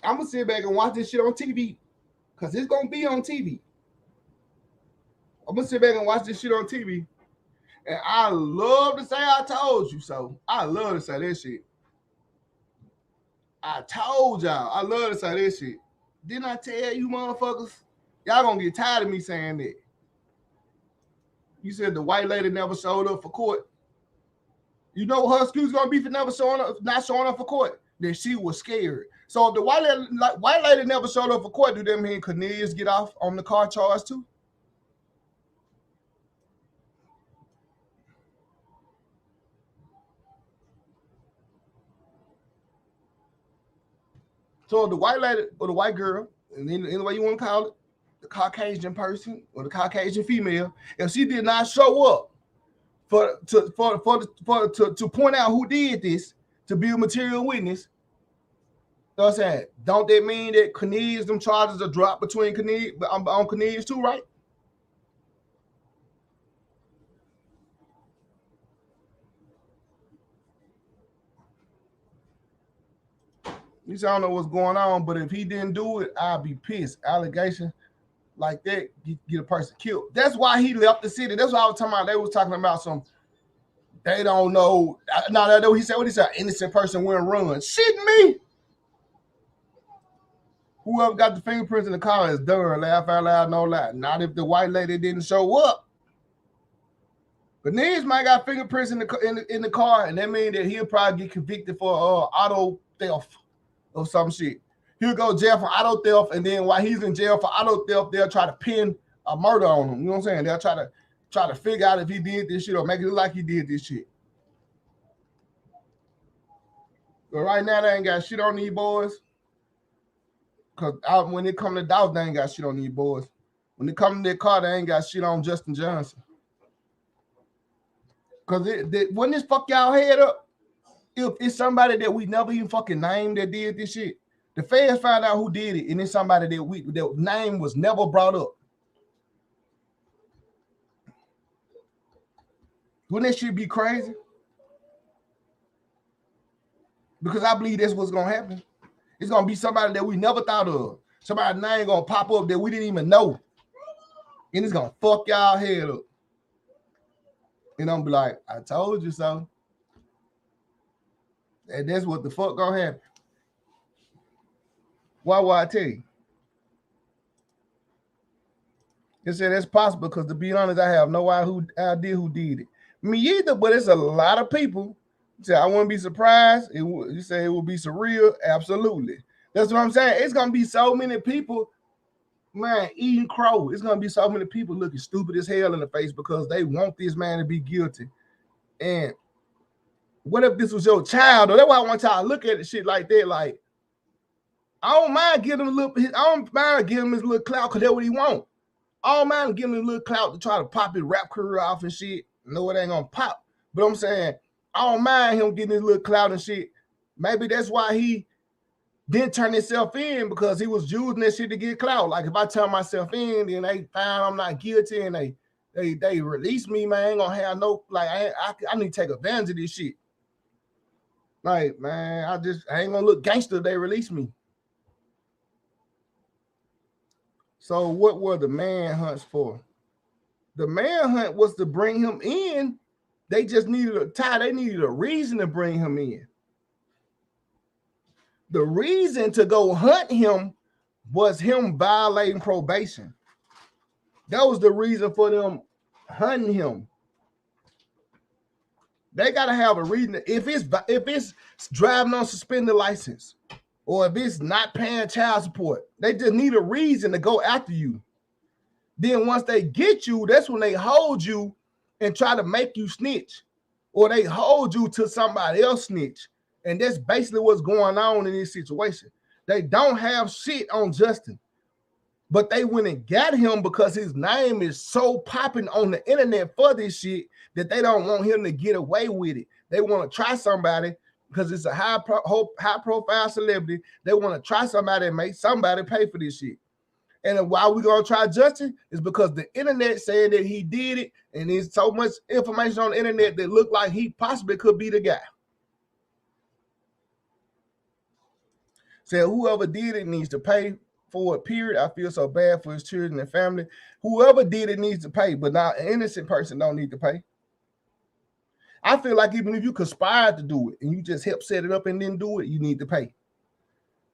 I'm going to sit back and watch this shit on TV because it's going to be on TV. I'm going to sit back and watch this shit on TV. And I love to say I told you so. I love to say that shit. I told y'all. I love to say that shit. Didn't I tell you motherfuckers? Y'all gonna get tired of me saying that. You said the white lady never showed up for court. You know what her excuse gonna be for never showing up, not showing up for court? That she was scared. So if the white lady never showed up for court, do that mean Cornelius get off on the car charge too? So the white lady or the white girl, and any way you want to call it, the Caucasian person or the Caucasian female, if she did not show up to point out who did this, to be a material witness, you know what I'm saying? Don't that mean that Cornelius, them charges are dropped between Cornelius on Cornelius too, right? You say I don't know what's going on, but if he didn't do it, I'd be pissed. Allegation like that get a person killed. That's why he left the city. That's what I was talking about. They was talking about some. They don't know. No, he said what he said. Innocent person wouldn't run. Shit me. Whoever got the fingerprints in the car is done. Laugh out loud, no lie. Not if the white lady didn't show up. But Nez might got fingerprints in the car, and that means that he'll probably get convicted for auto theft or some shit. He'll go to jail for auto theft, and then while he's in jail for auto theft, they'll try to pin a murder on him. You know what I'm saying? They'll try to figure out if he did this shit or make it look like he did this shit. But right now, they ain't got shit on these boys. Because when it come to dogs, they ain't got shit on these boys. When it come to their car, they ain't got shit on Justin Johnson. Because when this fuck y'all head up, if it's somebody that we never even fucking named that did this shit, the feds find out who did it, and it's somebody that name was never brought up. Wouldn't that shit be crazy? Because I believe that's what's gonna happen. It's gonna be somebody that we never thought of. Somebody's name gonna pop up that we didn't even know. And it's gonna fuck y'all head up. And I'm be like, I told you so. And that's what the fuck gonna happen. Why would I tell you? They said that's possible because, to be honest, I have no idea who did it. Me either, but it's a lot of people. So I wouldn't be surprised. You say it would be surreal? Absolutely. That's what I'm saying. It's gonna be so many people, man, eating crow. It's gonna be so many people looking stupid as hell in the face because they want this man to be guilty. And what if this was your child? Or that's why I want y'all to look at the shit like that. Like, I don't mind giving him his little clout because that's what he want. I don't mind giving him a little clout to try to pop his rap career off and shit. No, it ain't gonna pop. But I'm saying, I don't mind him getting his little clout and shit. Maybe that's why he didn't turn himself in, because he was using that shit to get clout. Like, if I turn myself in, then they find I'm not guilty and they release me, man. I ain't gonna have no, like, I need to take advantage of this shit. Like, man, I ain't gonna look gangster if they release me. So what were the manhunts for? The manhunt was to bring him in. They just needed they needed a reason to bring him in. The reason to go hunt him was him violating probation. That was the reason for them hunting him. They gotta have a reason. If it's driving on suspended license, or if it's not paying child support, they just need a reason to go after you. Then once they get you, that's when they hold you and try to make you snitch, or they hold you to somebody else snitch. And that's basically what's going on in this situation. They don't have shit on Justin. But they went and got him because his name is so popping on the internet for this shit that they don't want him to get away with it. They want to try somebody because it's a high profile celebrity. They want to try somebody and make somebody pay for this shit. And why we gonna try Justin is because the internet saying that he did it, and there's so much information on the internet that look like he possibly could be the guy. Said whoever did it needs to pay for it, period. I feel so bad for his children and family. Whoever did it needs to pay, but not an innocent person don't need to pay. I feel like even if you conspired to do it and you just helped set it up and didn't do it, you need to pay.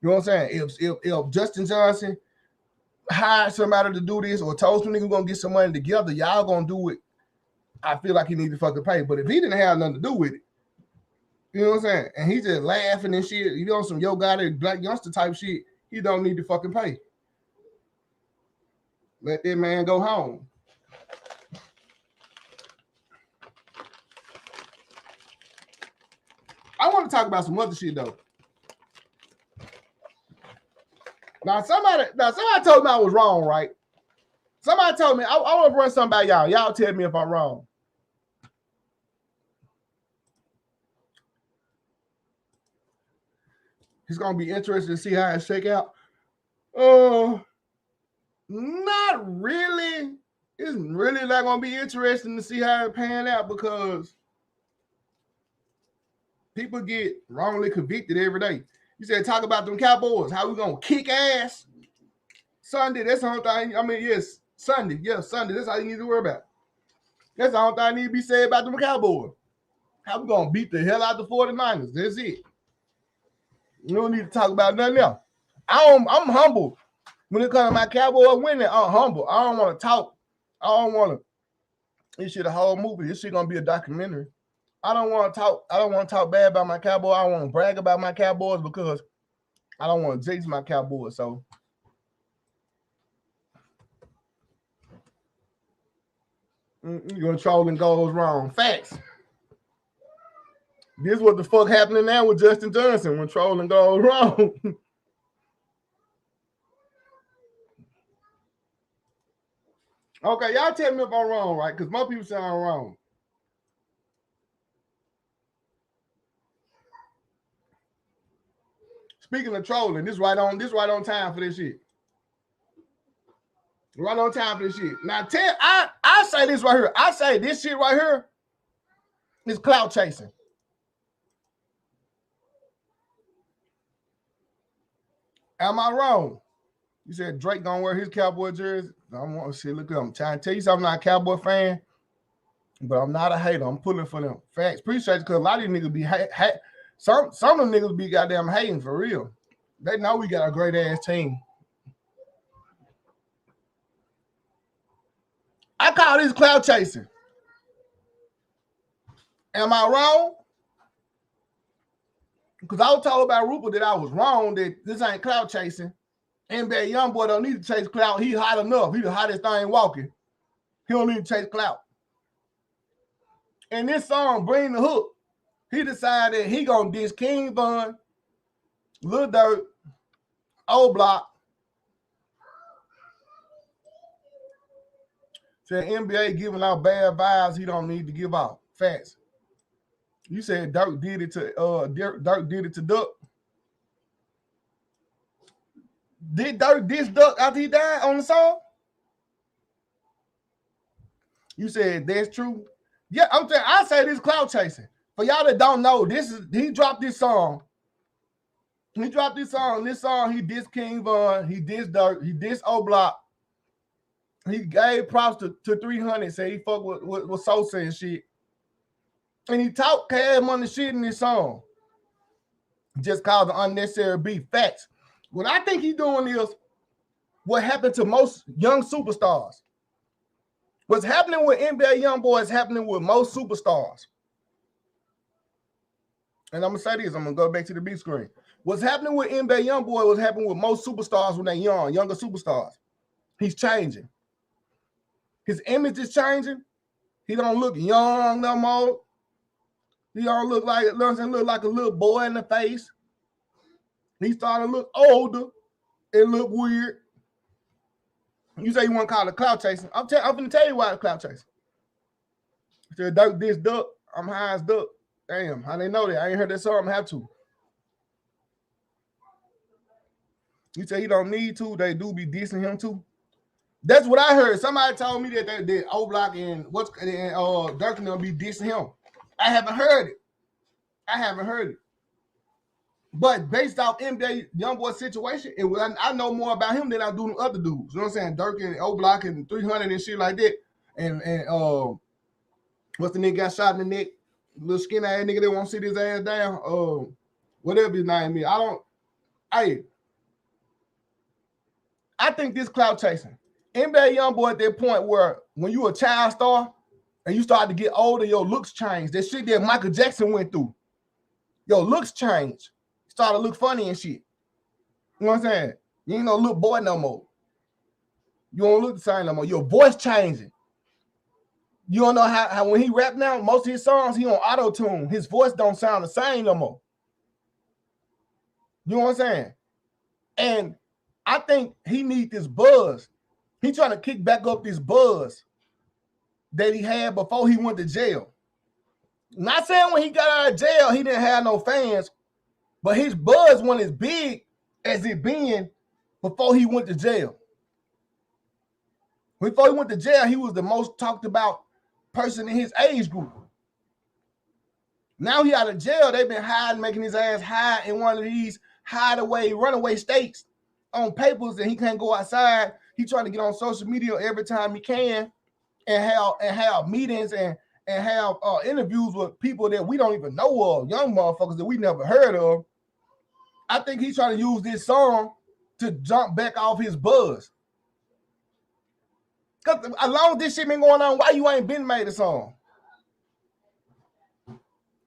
You know what I'm saying? If Justin Johnson hired somebody to do this or told some niggas gonna get some money together, y'all gonna do it, I feel like he need to fucking pay. But if he didn't have nothing to do with it, you know what I'm saying? And he just laughing and shit, you know, some yo got it, black youngster type shit, he don't need to fucking pay. Let that man go home. I want to talk about some other shit though. Now somebody told me I was wrong, right? Somebody told me I want to run something by y'all. Y'all tell me if I'm wrong. It's gonna be interesting to see how it shake out. Not really. It's really not gonna be interesting to see how it pan out because people get wrongly convicted every day. You said talk about them Cowboys, how we gonna kick ass Sunday. That's the only thing. I mean, yes, Sunday. Yeah, Sunday. That's all you need to worry about. That's the only thing I need to be said about them Cowboys. How we gonna beat the hell out of the 49ers. That's it. You don't need to talk about nothing else. I'm humble. When it comes to my Cowboy winning, I'm humble. I don't want to talk. I don't want to. This shit a whole movie. This shit gonna be a documentary. I don't want to talk. I don't want to talk bad about my Cowboy. I want to brag about my Cowboys because I don't want to jinx my Cowboys. So you're gonna trolling goes wrong. Facts. This is what the fuck happening now with Justin Johnson when trolling goes wrong. Okay, y'all tell me if I'm wrong, right? Because most people say I'm wrong. Speaking of trolling, this right on time for this shit. Right on time for this shit. Now, I say this right here. I say this shit right here is clout chasing. Am I wrong? You said Drake gonna wear his Cowboy jersey. I want to see. Look, I'm trying to tell you something. I'm not a Cowboy fan, but I'm not a hater. I'm pulling for them. Facts. Appreciate it because a lot of these niggas be some of them niggas be goddamn hating for real. They know we got a great ass team. I call this clout chasing. Am I wrong? Because I was told by Rupert that I was wrong, that this ain't clout chasing. NBA young boy don't need to chase clout. He hot enough. He the hottest thing walking. He don't need to chase clout. And this song, Bring the Hook, he decided he gonna diss King Von, Lil Durk, O Block. Said NBA giving out bad vibes he don't need to give out. Facts. You said Dirk did it to Duck. Did Dirk diss Duck after he died on the song? You said that's true. Yeah, I'm saying I say this clout chasing. For y'all that don't know, he dropped this song. He dropped this song. This song he dissed King Von, he dissed Dirk, he dissed O Block. He gave props to 300, said he fuck with Sosa and shit. And he talked Cash Money shit in this song. Just called the unnecessary beef. Facts. What I think he's doing is what happened to most young superstars. What's happening with NBA young boys is happening with most superstars. And I'm going to say this. I'm going to go back to the big screen. What's happening with NBA young boy was happening with most superstars when they're younger superstars. He's changing. His image is changing. He don't look young no more. He don't look like a little boy in the face. He starting to look older and look weird. You say you want to call it clout chasing. I'm finna tell you why it's clout chasing. You said Duck this duck. I'm high as duck. Damn, how they know that? I ain't heard that song. I'm gonna have to. You say he don't need to. They do be dissing him too. That's what I heard. Somebody told me that O Block and Dirk and them be dissing him. I haven't heard it. But based off NBA YoungBoy situation, I know more about him than I do other dudes. You know what I'm saying? Dirk and O Block and 300 and shit like that. And what's the nigga got shot in the neck? Little skinny ass nigga that won't sit his ass down. Whatever his name is. I think this clout chasing. NBA YoungBoy at that point where when you a child star and you start to get older, your looks change. That shit that Michael Jackson went through. Your looks change. Start to look funny and shit. You know what I'm saying? You ain't no little boy no more. You don't look the same no more. Your voice changing. You don't know how when he rap now, most of his songs, he on auto-tune. His voice don't sound the same no more. You know what I'm saying? And I think he need this buzz. He trying to kick back up this buzz that he had before he went to jail. Not saying when he got out of jail, he didn't have no fans, but his buzz wasn't as big as it been before he went to jail. Before he went to jail, he was the most talked about person in his age group. Now he out of jail, they've been hiding, making his ass hide in one of these runaway states on papers, and he can't go outside. He trying to get on social media every time he can and have meetings and have interviews with people that we don't even know of, young motherfuckers that we never heard of. I think he's trying to use this song to jump back off his buzz. Because as long as this shit been going on, why you ain't been made a song?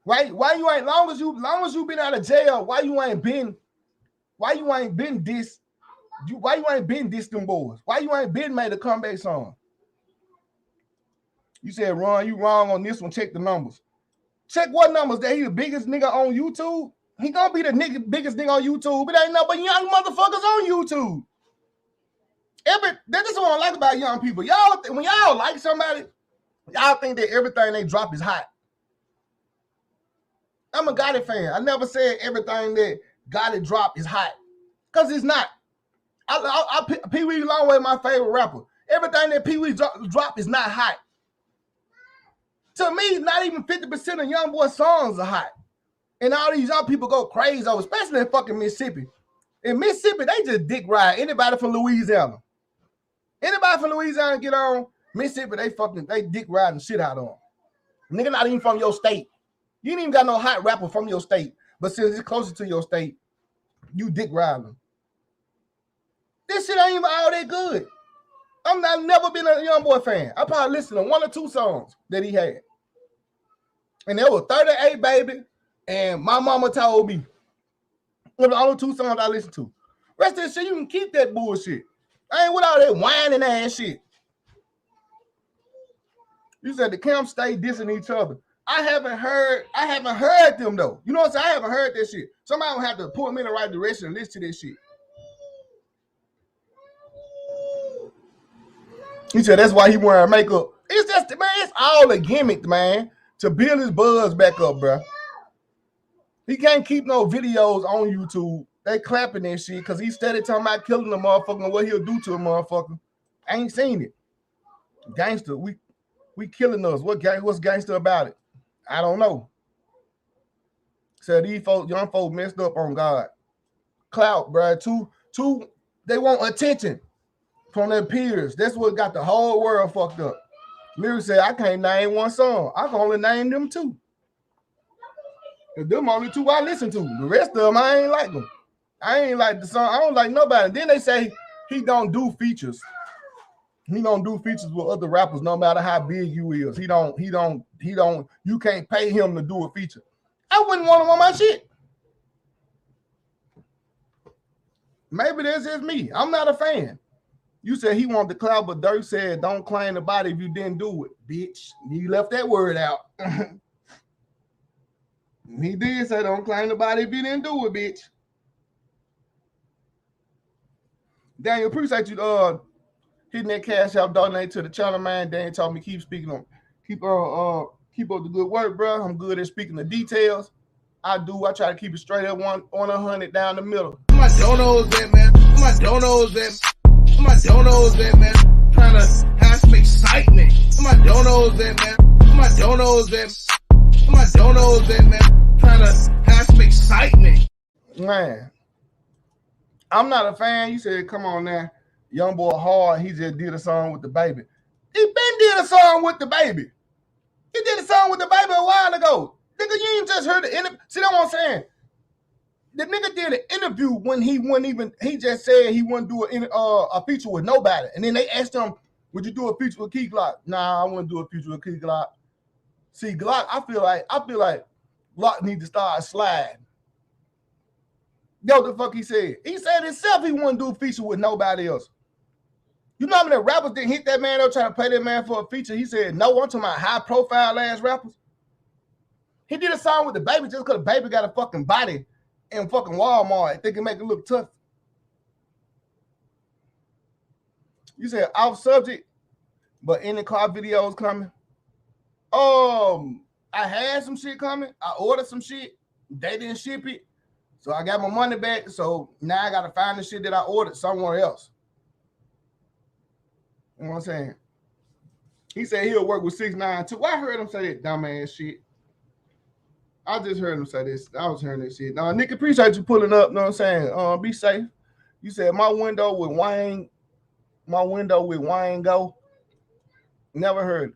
Right? Why you ain't long as you been out of jail, why you ain't been this? Why you ain't been this them boys? Why you ain't been made a comeback song? You said, Ron, you wrong on this one. Check the numbers. Check what numbers? That he the biggest nigga on YouTube? He gonna be the biggest nigga on YouTube, but ain't no but young motherfuckers on YouTube. That's just what I like about young people. When y'all like somebody, y'all think that everything they drop is hot. I'm a Gotti fan. I never said everything that Gotti drop is hot, because it's not. Pee Wee Longway my favorite rapper. Everything that Pee Wee drop is not hot. To me, not even 50% of YoungBoy songs are hot. And all these young people go crazy over, especially in fucking Mississippi. In Mississippi, they just dick ride anybody from Louisiana. Anybody from Louisiana get on Mississippi, they dick riding shit out of them. Nigga not even from your state. You ain't even got no hot rapper from your state. But since it's closer to your state, you dick riding. This shit ain't even all that good. I've never been a YoungBoy fan. I probably listened to 1 or 2 songs that he had. And there was 38 Baby and My Mama Told Me. Those are the only 2 songs I listened to. Rest of the shit, you can keep that bullshit. I ain't with all that whining ass shit. You said the camps stay dissing each other. I haven't heard them though. You know what I'm saying? I haven't heard that shit. Somebody will have to point me in the right direction and listen to this shit. He said that's why he wearing makeup. It's just, man, it's all a gimmick, man, to build his buzz back up, bro. He can't keep no videos on YouTube. They clapping that shit because he steady talking about killing a motherfucker and what he'll do to a motherfucker. I ain't seen it. Gangster, we killing us. What's gangster about it? I don't know. Said these young folks messed up on God. Clout, bro. Two, they want attention from their peers. That's what got the whole world fucked up. Lyric said, I can't name 1 song. I can only name them 2. And them only 2 I listen to. The rest of them, I ain't like them. I ain't like the song. I don't like nobody. Then they say he don't do features. He don't do features with other rappers no matter how big you is. He don't, you can't pay him to do a feature. I wouldn't want him on my shit. Maybe that's just me. I'm not a fan. You said he wanted the clout, but Dirk said don't claim the body if you didn't do it, bitch. You left that word out. He did say don't claim the body if you didn't do it, bitch. Daniel, appreciate you hitting that cash out, donate to the channel, man. Dan told me keep up the good work, bro. I'm good at speaking the details. I try to keep it straight up on 100 down the middle. My donos at, man. My donos at. My donos at, man. Trying to have some excitement. My donos at, man. My donos at. My donos at, man. Trying to have some excitement. Man, I'm not a fan. You said, come on now. Young boy hard. He just did a song with the baby. He been did a song with the baby. He did a song with the baby a while ago. Nigga, you ain't just heard the interview. See what I'm saying? The nigga did an interview when he just said he wouldn't do a feature with nobody. And then they asked him, would you do a feature with Key Glock? Nah, I wouldn't do a feature with Key Glock. See, Glock, I feel like Glock need to start sliding. Yo, the fuck he said? He said himself he wouldn't do a feature with nobody else. You know how many rappers didn't hit that man up trying to pay that man for a feature? He said, no, I'm talking about high-profile ass rappers. He did a song with the baby just because the baby got a fucking body in fucking Walmart. They can make it look tough. You said off subject, but any car videos coming? I had some shit coming. I ordered some shit. They didn't ship it. So I got my money back. So now I got to find the shit that I ordered somewhere else. You know what I'm saying? He said he'll work with 6ix9ine too. I heard him say that dumbass shit. I just heard him say this. I was hearing this shit. Now, Nick, appreciate you pulling up. You know what I'm saying? Be safe. You said my window with Wayne go. Never heard it.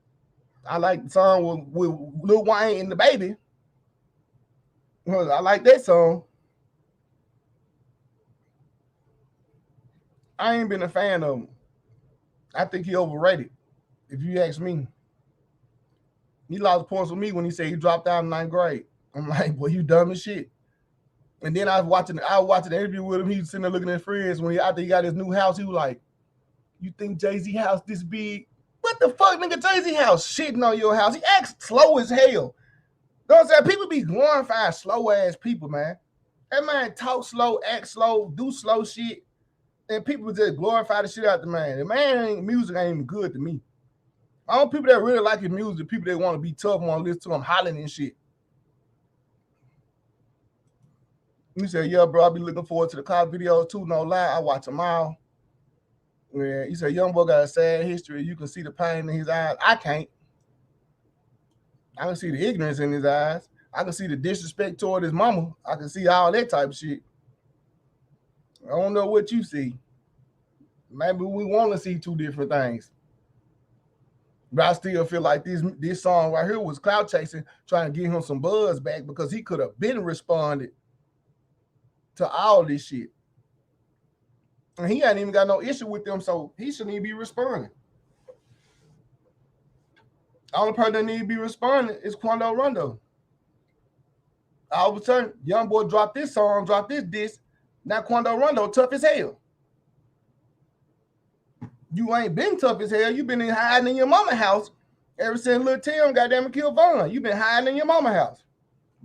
I like the song with Lil Wayne and the baby. I like that song. I ain't been a fan of him. I think he overrated, if you ask me. He lost points with me when he said he dropped out in 9th grade. I'm like, boy, you dumb as shit. And then I was watching the interview with him. He was sitting there looking at friends. After he got his new house, he was like, you think Jay-Z house this big? What the fuck, nigga? Jay-Z house shitting on your house. He acts slow as hell. You know what I'm saying? People be glorifying slow ass people, man. That man talk slow, act slow, do slow shit. And people just glorify the shit out the man. The man music ain't even good to me. I don't people that really like his music, people that want to be tough, want to listen to him hollering and shit. You said, yeah, bro, I'll be looking forward to the car videos too. No lie, I watch them all. Yeah, he said, young boy got a sad history. You can see the pain in his eyes. I can't. I can see the ignorance in his eyes. I can see the disrespect toward his mama. I can see all that type of shit. I don't know what you see. Maybe we want to see two different things. But I still feel like this song right here was clout chasing, trying to get him some buzz back because he could have been responded to all this shit. And he ain't even got no issue with them, so he shouldn't even be responding. The only person that need to be responding is Quando Rondo. All of a sudden, young boy dropped this song, dropped this disc. Now Quando Rondo tough as hell. You ain't been tough as hell. You been hiding in your mama house ever since Lil Tim goddamn killed Vaughn. You been hiding in your mama house,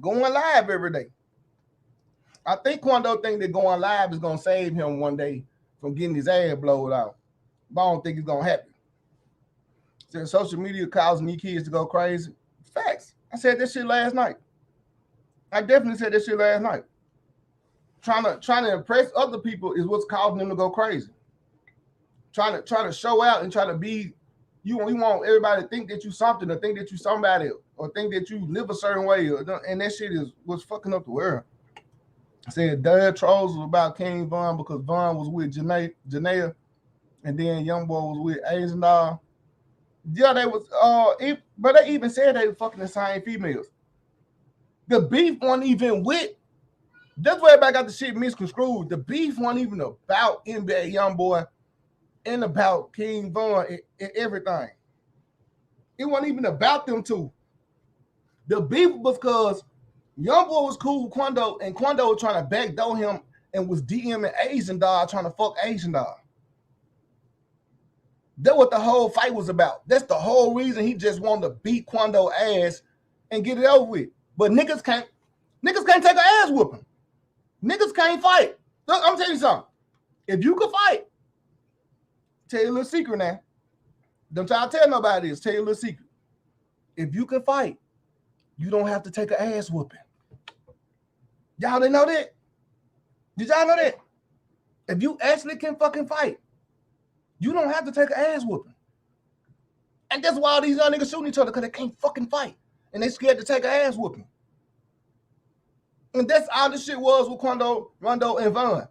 going live every day. I think Quando think that going live is gonna save him one day from getting his ass blowed out. But I don't think it's gonna happen. So social media causing these kids to go crazy. Facts. I said that shit last night. I definitely said that shit last night. Trying to impress other people is what's causing them to go crazy. Trying to show out and try to be, you want everybody to think that you something, or think that you somebody, or think that you live a certain way, and that shit is what's fucking up the world. I said Dead Trolls was about King Von because Von was with Janaea, and then Young Boy was with Asian Doll. Yeah, they was but they even said they were fucking the same females. The beef wasn't even with. That's where everybody got the shit misconstrued. The beef wasn't even about NBA Youngboy and about King Von and everything. It wasn't even about them two. The beef was because Youngboy was cool with Quando, and Quando was trying to backdoor him and was DMing Asian Dog, trying to fuck Asian Dog. That's what the whole fight was about. That's the whole reason he just wanted to beat Quando ass and get it over with. But niggas can't take an ass whooping. Niggas can't fight. Look, I'm telling you something. If you could fight, Tell you a little secret now. Don't try to tell nobody this. Tell you a little secret. If you can fight, you don't have to take an ass whooping. Y'all didn't know that? Did y'all know that? If you actually can fucking fight, you don't have to take an ass whooping. And that's why all these young niggas shooting each other, because they can't fucking fight. And they scared to take an ass whooping. And that's all this shit was with Rondo and Von.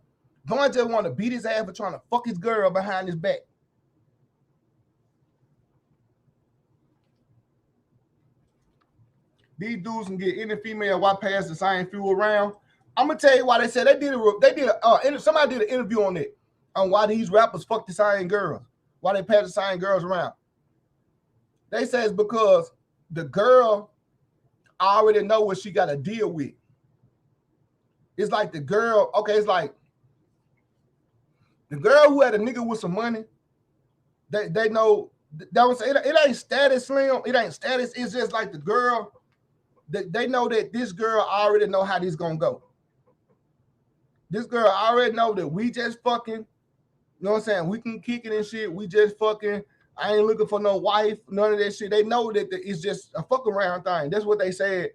Von just wanted to beat his ass for trying to fuck his girl behind his back. These dudes can get any female white pass the same fuel around. I'm gonna tell you why they said somebody did an interview on it on why these rappers fuck the same girls, why they pass the same girls around. They say it's because the girl already know what she got to deal with. It's like the girl, okay, it's like the girl who had a nigga with some money, they know, it ain't status, Slim, it ain't status, it's just like the girl, they know that this girl already know how this gonna go. This girl already know that we just fucking, you know what I'm saying, we can kick it and shit, we just fucking, I ain't looking for no wife, none of that shit. They know that it's just a fuck around thing. That's what they said.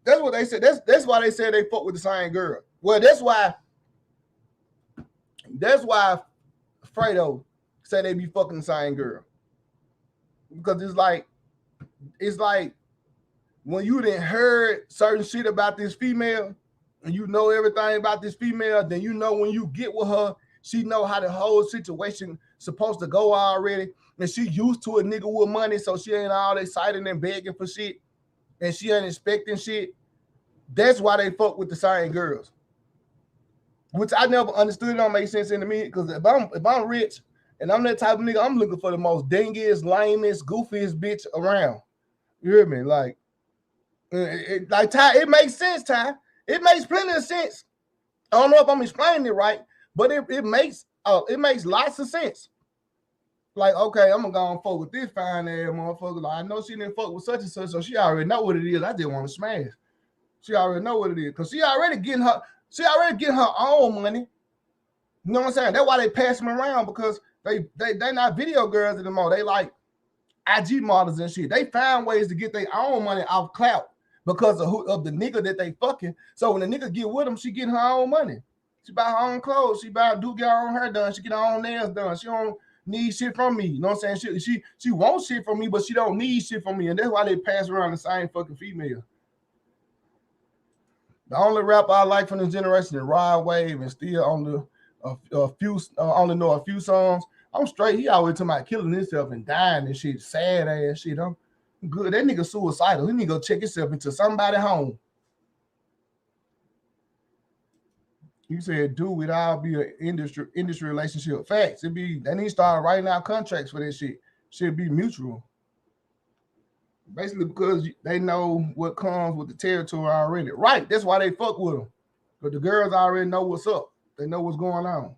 That's what they said. That's why they said they fuck with the same girl. Well, that's why Fredo said they be fucking the same girl. Because it's like when you done heard certain shit about this female and you know everything about this female, then you know when you get with her, she know how the whole situation supposed to go already. And she used to a nigga with money, so she ain't all excited and begging for shit. And she ain't expecting shit. That's why they fuck with the same girls. Which I never understood. It don't make sense to me. Because if I'm rich and I'm that type of nigga, I'm looking for the most dingiest, lamest, goofiest bitch around. You hear me? Like Ty, it makes sense, Ty. It makes plenty of sense. I don't know if I'm explaining it right, but it makes lots of sense. Like, okay, I'm gonna go and fuck with this fine ass motherfucker. Like, I know she didn't fuck with such and such, so she already know what it is. I just want to smash. She already know what it is. Because she already getting her own money. You know what I'm saying? That's why they pass them around, because they not video girls anymore. They like IG models and shit. They find ways to get their own money off clout because of the nigga that they fucking. So when the nigga get with them, she getting her own money. She buy her own clothes. She get her own hair done. She get her own nails done. She don't need shit from me. You know what I'm saying? She wants shit from me, but she don't need shit from me. And that's why they pass around the same fucking female. The only rapper I like from this generation is Rod Wave, and still only know a few songs. I'm straight. He always talking about killing himself and dying and shit. Sad ass shit. I'm good. That nigga suicidal. He need to go check himself into somebody's home. You said, dude, it all be an industry relationship. Facts. They need to start writing out contracts for that shit. Should be mutual. Basically, because they know what comes with the territory already. Right. That's why they fuck with them. But the girls already know what's up. They know what's going on.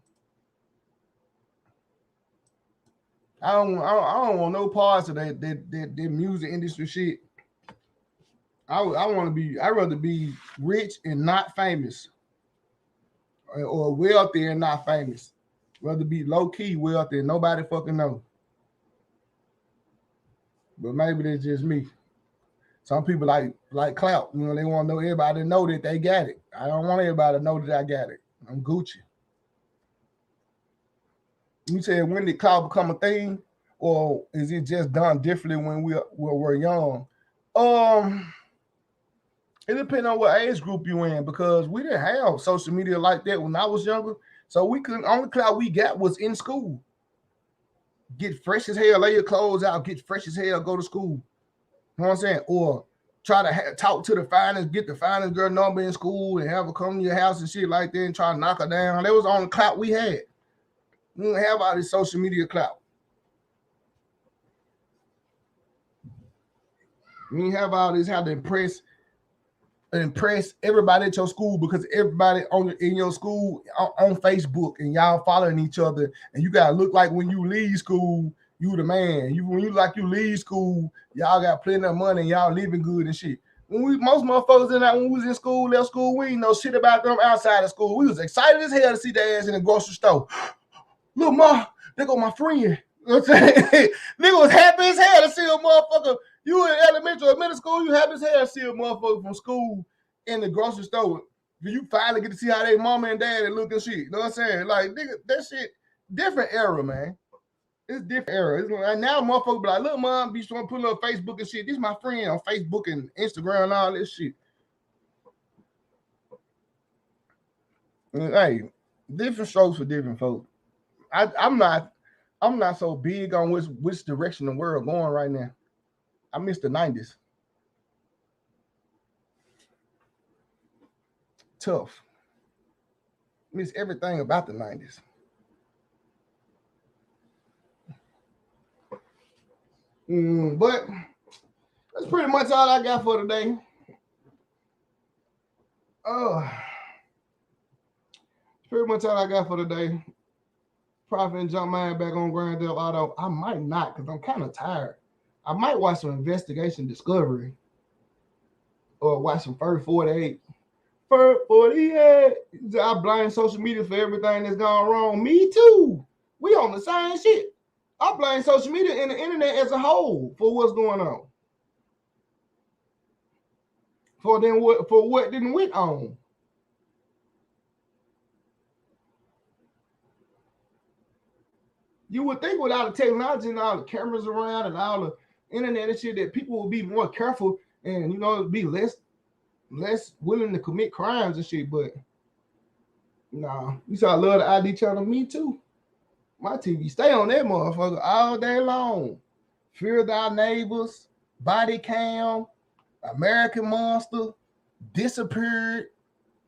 I don't want no parts of that music industry shit. I'd rather be rich and not famous. Or wealthy and not famous. Rather be low-key wealthy and nobody fucking know. But maybe that's just me. Some people like clout. You know, they want to know everybody to know that they got it. I don't want everybody to know that I got it. I'm Gucci. You said, when did clout become a thing? Or is it just done differently when we're young? It depends on what age group you in, because we didn't have social media like that when I was younger. So only clout we got was in school. Get fresh as hell, lay your clothes out, get fresh as hell, go to school. You know what I'm saying? Or try to talk to the finest, get the finest girl number in school and have her come to your house and shit like that and try to knock her down. That was the only clout we had. We didn't have all this social media clout. We didn't have all this how to impress everybody at your school, because everybody in your school on Facebook and y'all following each other, and you gotta look like when you leave school, you the man. When you leave school, y'all got plenty of money and y'all living good and shit. Most motherfuckers when we was in school, left school, we didn't know shit about them outside of school. We was excited as hell to see their ass in the grocery store. Look, Ma, there go my friend. You know what I'm saying? Nigga was happy as hell to see a motherfucker. You in elementary or middle school, you happy as hell to see a motherfucker from school in the grocery store. You finally get to see how they mama and daddy look and shit. You know what I'm saying? Like, nigga, that shit, different era, man. It's different era. It's like, now motherfuckers be like, look, mom, be trying to put up Facebook and shit. This is my friend on Facebook and Instagram and all this shit. Hey, different strokes for different folks. I'm not so big on which direction the world going right now. I miss the 90s. Tough. Miss everything about the 90s. But that's pretty much all I got for today. Pretty much all I got for today. Probably and jump mine back on Grand Theft Auto. I might not because I'm kind of tired. I might watch some Investigation Discovery or watch some First 48. First 48. I blame social media for everything that's gone wrong. Me too. We on the same shit. I blame social media and the internet as a whole for what's going on. For what didn't went on. You would think with all the technology and all the cameras around and all the internet and shit that people would be more careful and, you know, be less willing to commit crimes and shit. But nah, you saw I love the ID channel. Me too. My TV stay on that motherfucker all day long. Fear Thy Neighbors, Body Cam, American Monster, Disappeared,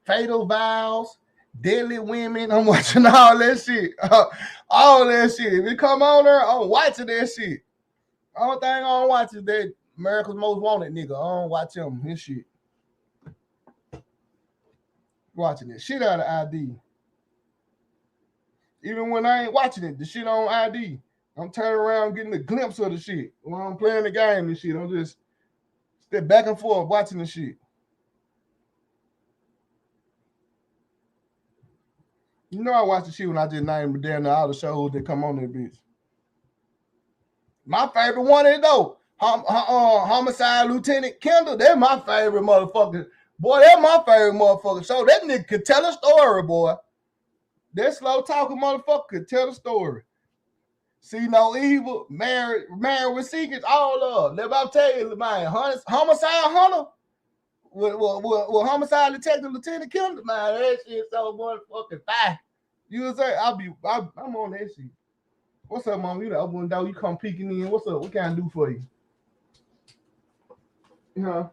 Fatal Vows, Deadly Women. I'm watching all that shit. All that shit. If it come on there, I'm watching that shit. Only thing I don't watch is that America's Most Wanted nigga. I don't watch him. His shit. Watching that shit out of ID. Even when I ain't watching it, the shit on ID. I'm turning around getting a glimpse of the shit. When I'm playing the game and shit, I'm just step back and forth watching the shit. You know I watch the shit when I just name down all the shows that come on that bitch. My favorite one is though, Homicide Lieutenant Kendall. That's my favorite motherfucker. Boy, that's my favorite motherfucker. So that nigga could tell a story, boy. That slow talking motherfucker could tell a story. See no evil, married with secrets, all of. Let me tell you, man, Homicide Hunter with Homicide Detective Lieutenant Kendall, man, that shit so motherfucking fire. You know what I'm saying? I'm on that shit. What's up, mom? You open the door, you come peeking in. What's up? What can I do for you? Huh?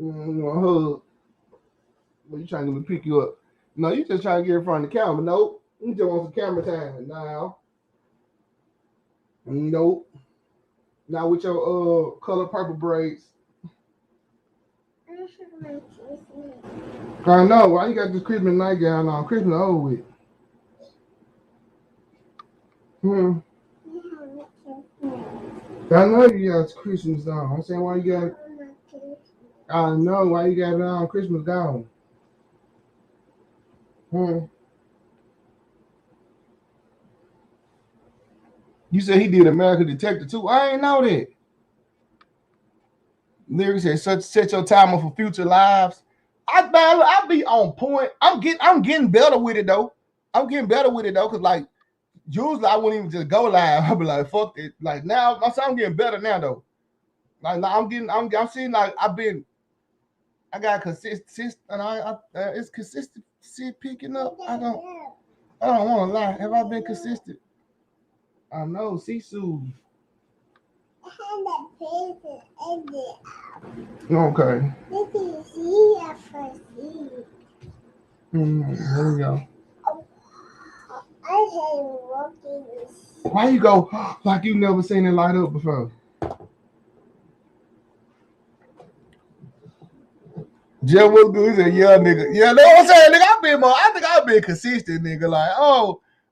Hug. Well, you trying to pick you up? No, you just trying to get in front of the camera. Nope. You just want some camera time now. Nope. Now with your color purple braids. I know. Why you got this Christmas nightgown on? Christmas over with. I know you got Christmas on. I'm saying why you got. I know why you got it on Christmas gown. You said he did American Detective too. I ain't know that. Lyrics said set your timer for future lives. I be on point. I'm getting better with it though. Cause like usually I wouldn't even just go live. I'll be like fuck it. Like now I'm getting better now though. Like I'm seeing like I got consistent and it's consistency picking up. I don't want to lie. Have I been consistent? I know. Sisu. Okay. There we go. Why you go like you never seen it light up before? Jeff was good. He said, "Yeah, nigga. Yeah, know what I'm saying, nigga. I think I've been consistent, nigga. Like,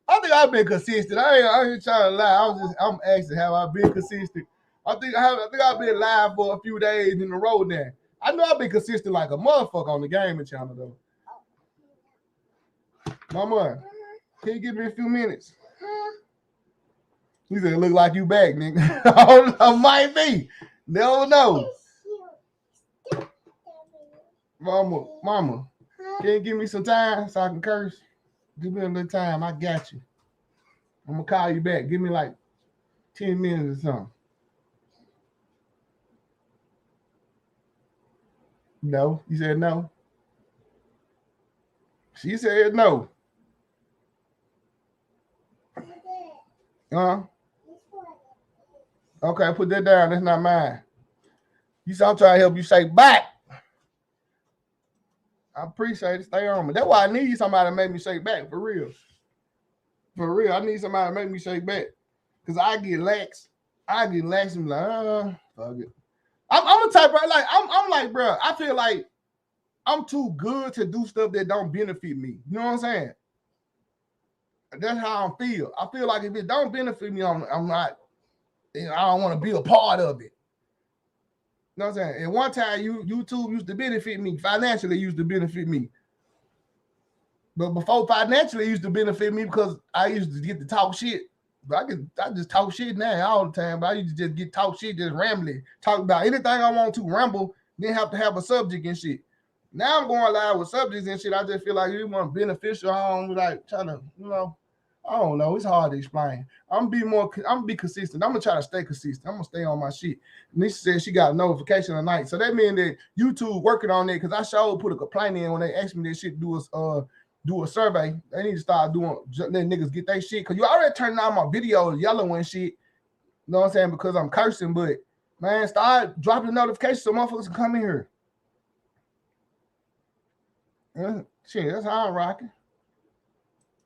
I think I've been consistent. I ain't trying to lie. I'm asking how I've been consistent. I think I've been live for a few days in a row now. I know I've been consistent like a motherfucker on the gaming channel though. Mama, can you give me a few minutes? He said, look like you back, nigga. I don't know, might be. Never know. Mama, can you give me some time so I can curse? Give me a little time. I got you. I'm going to call you back. Give me like 10 minutes or something. No. He said no. She said no. Okay, put that down. That's not mine. You said I'm trying to help you say back. I appreciate it. Stay on me. That's why I need somebody to make me shake back, for real. For real, I need somebody to make me shake back. Because I get lax. And be like, fuck it. I'm the type, bro, like, I'm like, bro, I feel like I'm too good to do stuff that don't benefit me. You know what I'm saying? That's how I feel. I feel like if it don't benefit me, I'm not, I don't want to be a part of it. You know what I'm saying? And one time, YouTube used to benefit me, financially used to benefit me. But before financially used to benefit me because I used to get to talk shit. But I just talk shit now all the time. But I used to just get talk shit, just rambling. Talk about anything I want to ramble, then have to have a subject and shit. Now I'm going live with subjects and shit. I just feel like it want beneficial. I don't like trying to, I don't know. It's hard to explain. I'm gonna be consistent. I'm gonna try to stay consistent. I'm gonna stay on my shit. Nisha said she got a notification tonight. So that means that YouTube working on it because I sure put a complaint in when they asked me this shit to do a survey. They need to start letting niggas get their shit. Cause you already turning on my videos yellow and shit. You know what I'm saying? Because I'm cursing, but man, start dropping the notifications so motherfuckers can come in here. Yeah, shit, that's how I'm rocking.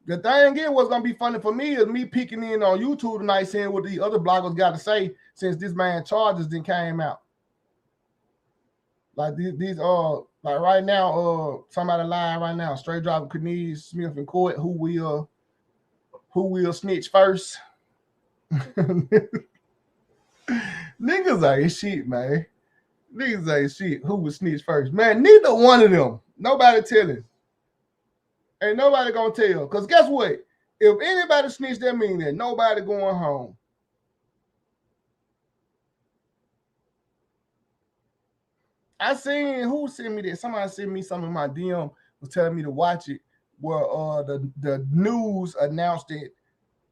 The thing is, what's gonna be funny for me is me peeking in on YouTube tonight, seeing what the other bloggers got to say since this man charges then came out. Like these like right now, somebody lying right now, straight driving Kenise Smith in court. Who will snitch first? Niggas ain't shit, man. Niggas ain't shit. Who will snitch first? Man, neither one of them. Nobody telling. Ain't nobody gonna tell. Because guess what? If anybody snitch, that means that nobody going home. I seen who sent me that. Somebody sent me something in my DM was telling me to watch it. Where the news announced that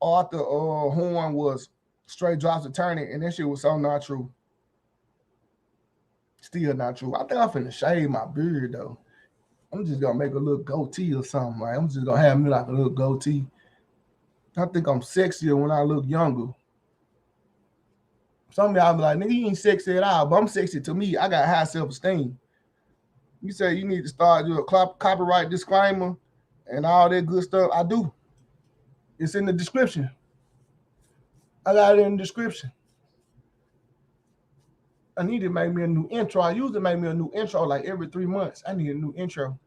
Arthur Horn was straight drops attorney, and that shit was so not true. Still not true. I think I'm finna shave my beard though. I'm just gonna make a little goatee or something. Like I'm just gonna have me like a little goatee. I think I'm sexier when I look younger. Some of y'all be like, nigga, you ain't sexy at all, but I'm sexy to me. I got high self-esteem. You say you need to start doing a copyright disclaimer and all that good stuff. I do. It's in the description. I got it in the description. I need to make me a new intro. I usually make me a new intro like every 3 months. I need a new intro.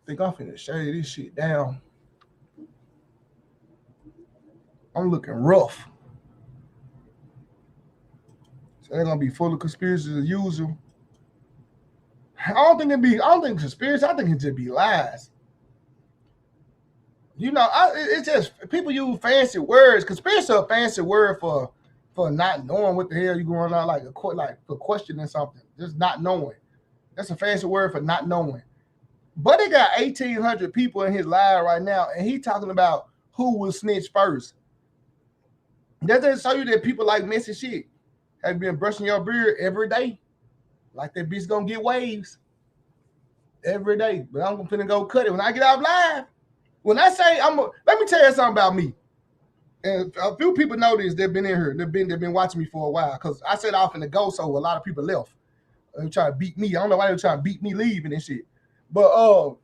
Think I'm finna shave this shit down. I'm looking rough. So they're gonna be full of conspiracies as usual. I don't think conspiracy. I think it just be lies. It's just people use fancy words. Conspiracy is a fancy word for not knowing what the hell you going on, like for questioning something, just not knowing. That's a fancy word for not knowing. But they got 1,800 people in his live right now, and he talking about who will snitch first. That doesn't show you that people like messy shit. Have you been brushing your beard every day? Like that bitch gonna get waves every day. But I'm gonna go cut it when I get out live. When I say let me tell you something about me. And a few people know this. They've been in here. They've been watching me for a while. Because I said off in the go, so a lot of people left. They were trying to beat me. I don't know why they were trying to beat me leaving and shit. But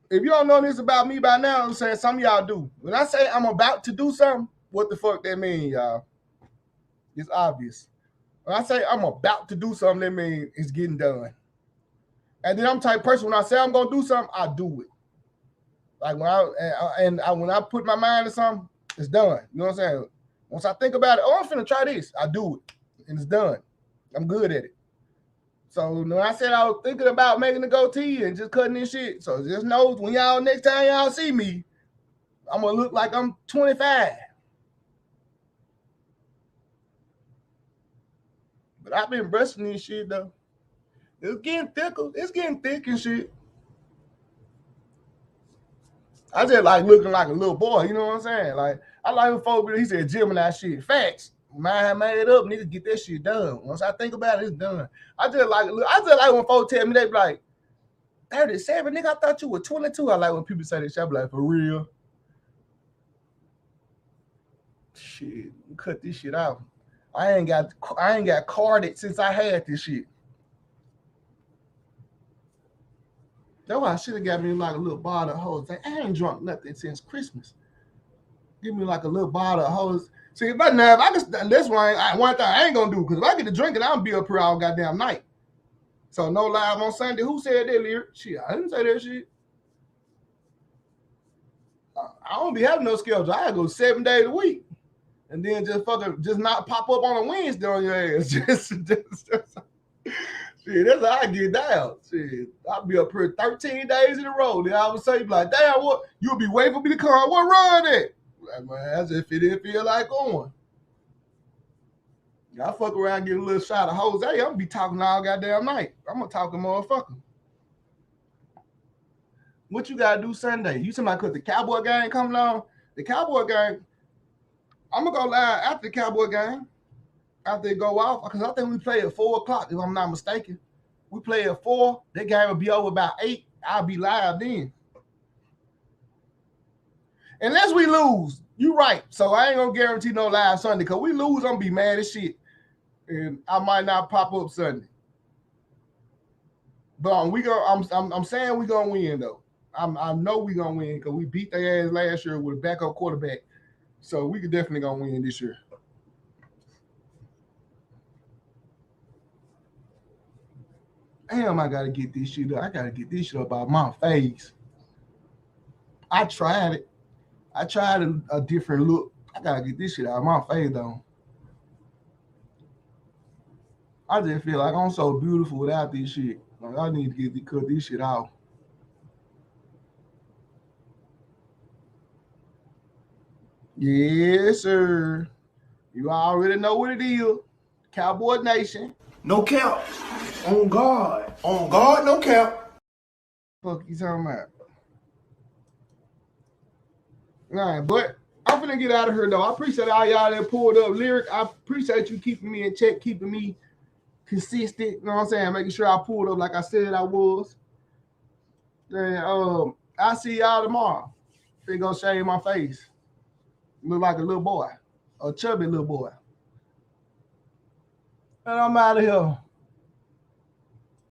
if you don't know this about me by now, I'm saying some of y'all do. When I say I'm about to do something, what the fuck that mean, y'all? It's obvious. When I say I'm about to do something, that means it's getting done. And then I'm the type of person, when I say I'm gonna do something, I do it. Like when I put my mind to something, it's done. You know what I'm saying? Once I think about it, I'm finna try this, I do it, and it's done. I'm good at it. So when I said I was thinking about making a goatee and just cutting this shit, so just know when y'all next time y'all see me, I'm gonna look like I'm 25. But I've been brushing this shit though. It's getting thicker. It's getting thick and shit. I just like looking like a little boy, you know what I'm saying? Like I like when folks, he said Gemini shit. Facts. Mind made up, nigga, get that shit done. Once I think about it, it's done. I just like when folks tell me they be like 37, nigga, I thought you were 22. I like when people say this shit, I be like, for real. Shit, cut this shit out. I ain't got carded since I had this shit. That's why I should have got me like a little bottle of hose. Like, I ain't drunk nothing since Christmas. Give me like a little bottle of hose. See, if I that's one thing I ain't gonna do, because if I get to drinking, I'm gonna be up here all goddamn night. So no live on Sunday. Who said that, Lyric? Shit, I didn't say that shit. I don't be having no schedule. I go 7 days a week. And then just not pop up on a Wednesday on your ass. just shit, that's how I get down. Shit, I'll be up here 13 days in a row. Then I would say, like, damn, what? You'll be waiting for me to come. What run at? Like, man, as if it didn't feel like going. I fuck around, get a little shot of Jose. I'm gonna be talking all goddamn night. I'm gonna talk a motherfucker. What you gotta do Sunday? You talking about because the Cowboy game coming on? The Cowboy game, I'm gonna go live after the Cowboy game. After it go off, because I think we play at 4 o'clock, if I'm not mistaken. We play at 4. That game will be over about 8. I'll be live then. Unless we lose. You right. So I ain't gonna guarantee no live Sunday. Because we lose, I'm gonna be mad as shit. And I might not pop up Sunday. But I'm saying we gonna win though. I know we gonna win because we beat their ass last year with a backup quarterback. So we could definitely gonna win this year. Damn, I gotta get this shit up. I gotta get this shit up out my face. I tried it. I tried a different look. I gotta get this shit out of my face though. I just feel like I'm so beautiful without this shit. Like I need to cut this shit out. Yes, sir. You already know what it is. Cowboy Nation. No cap. On God. On God, no cap. Fuck you talking about? All right, but I'm finna get out of here though. I appreciate all y'all that pulled up. Lyric, I appreciate you keeping me in check, keeping me consistent. You know what I'm saying? Making sure I pulled up like I said I was. Then I'll see y'all tomorrow. They gonna shave my face. Look like a little boy. A chubby little boy. And I'm out of here.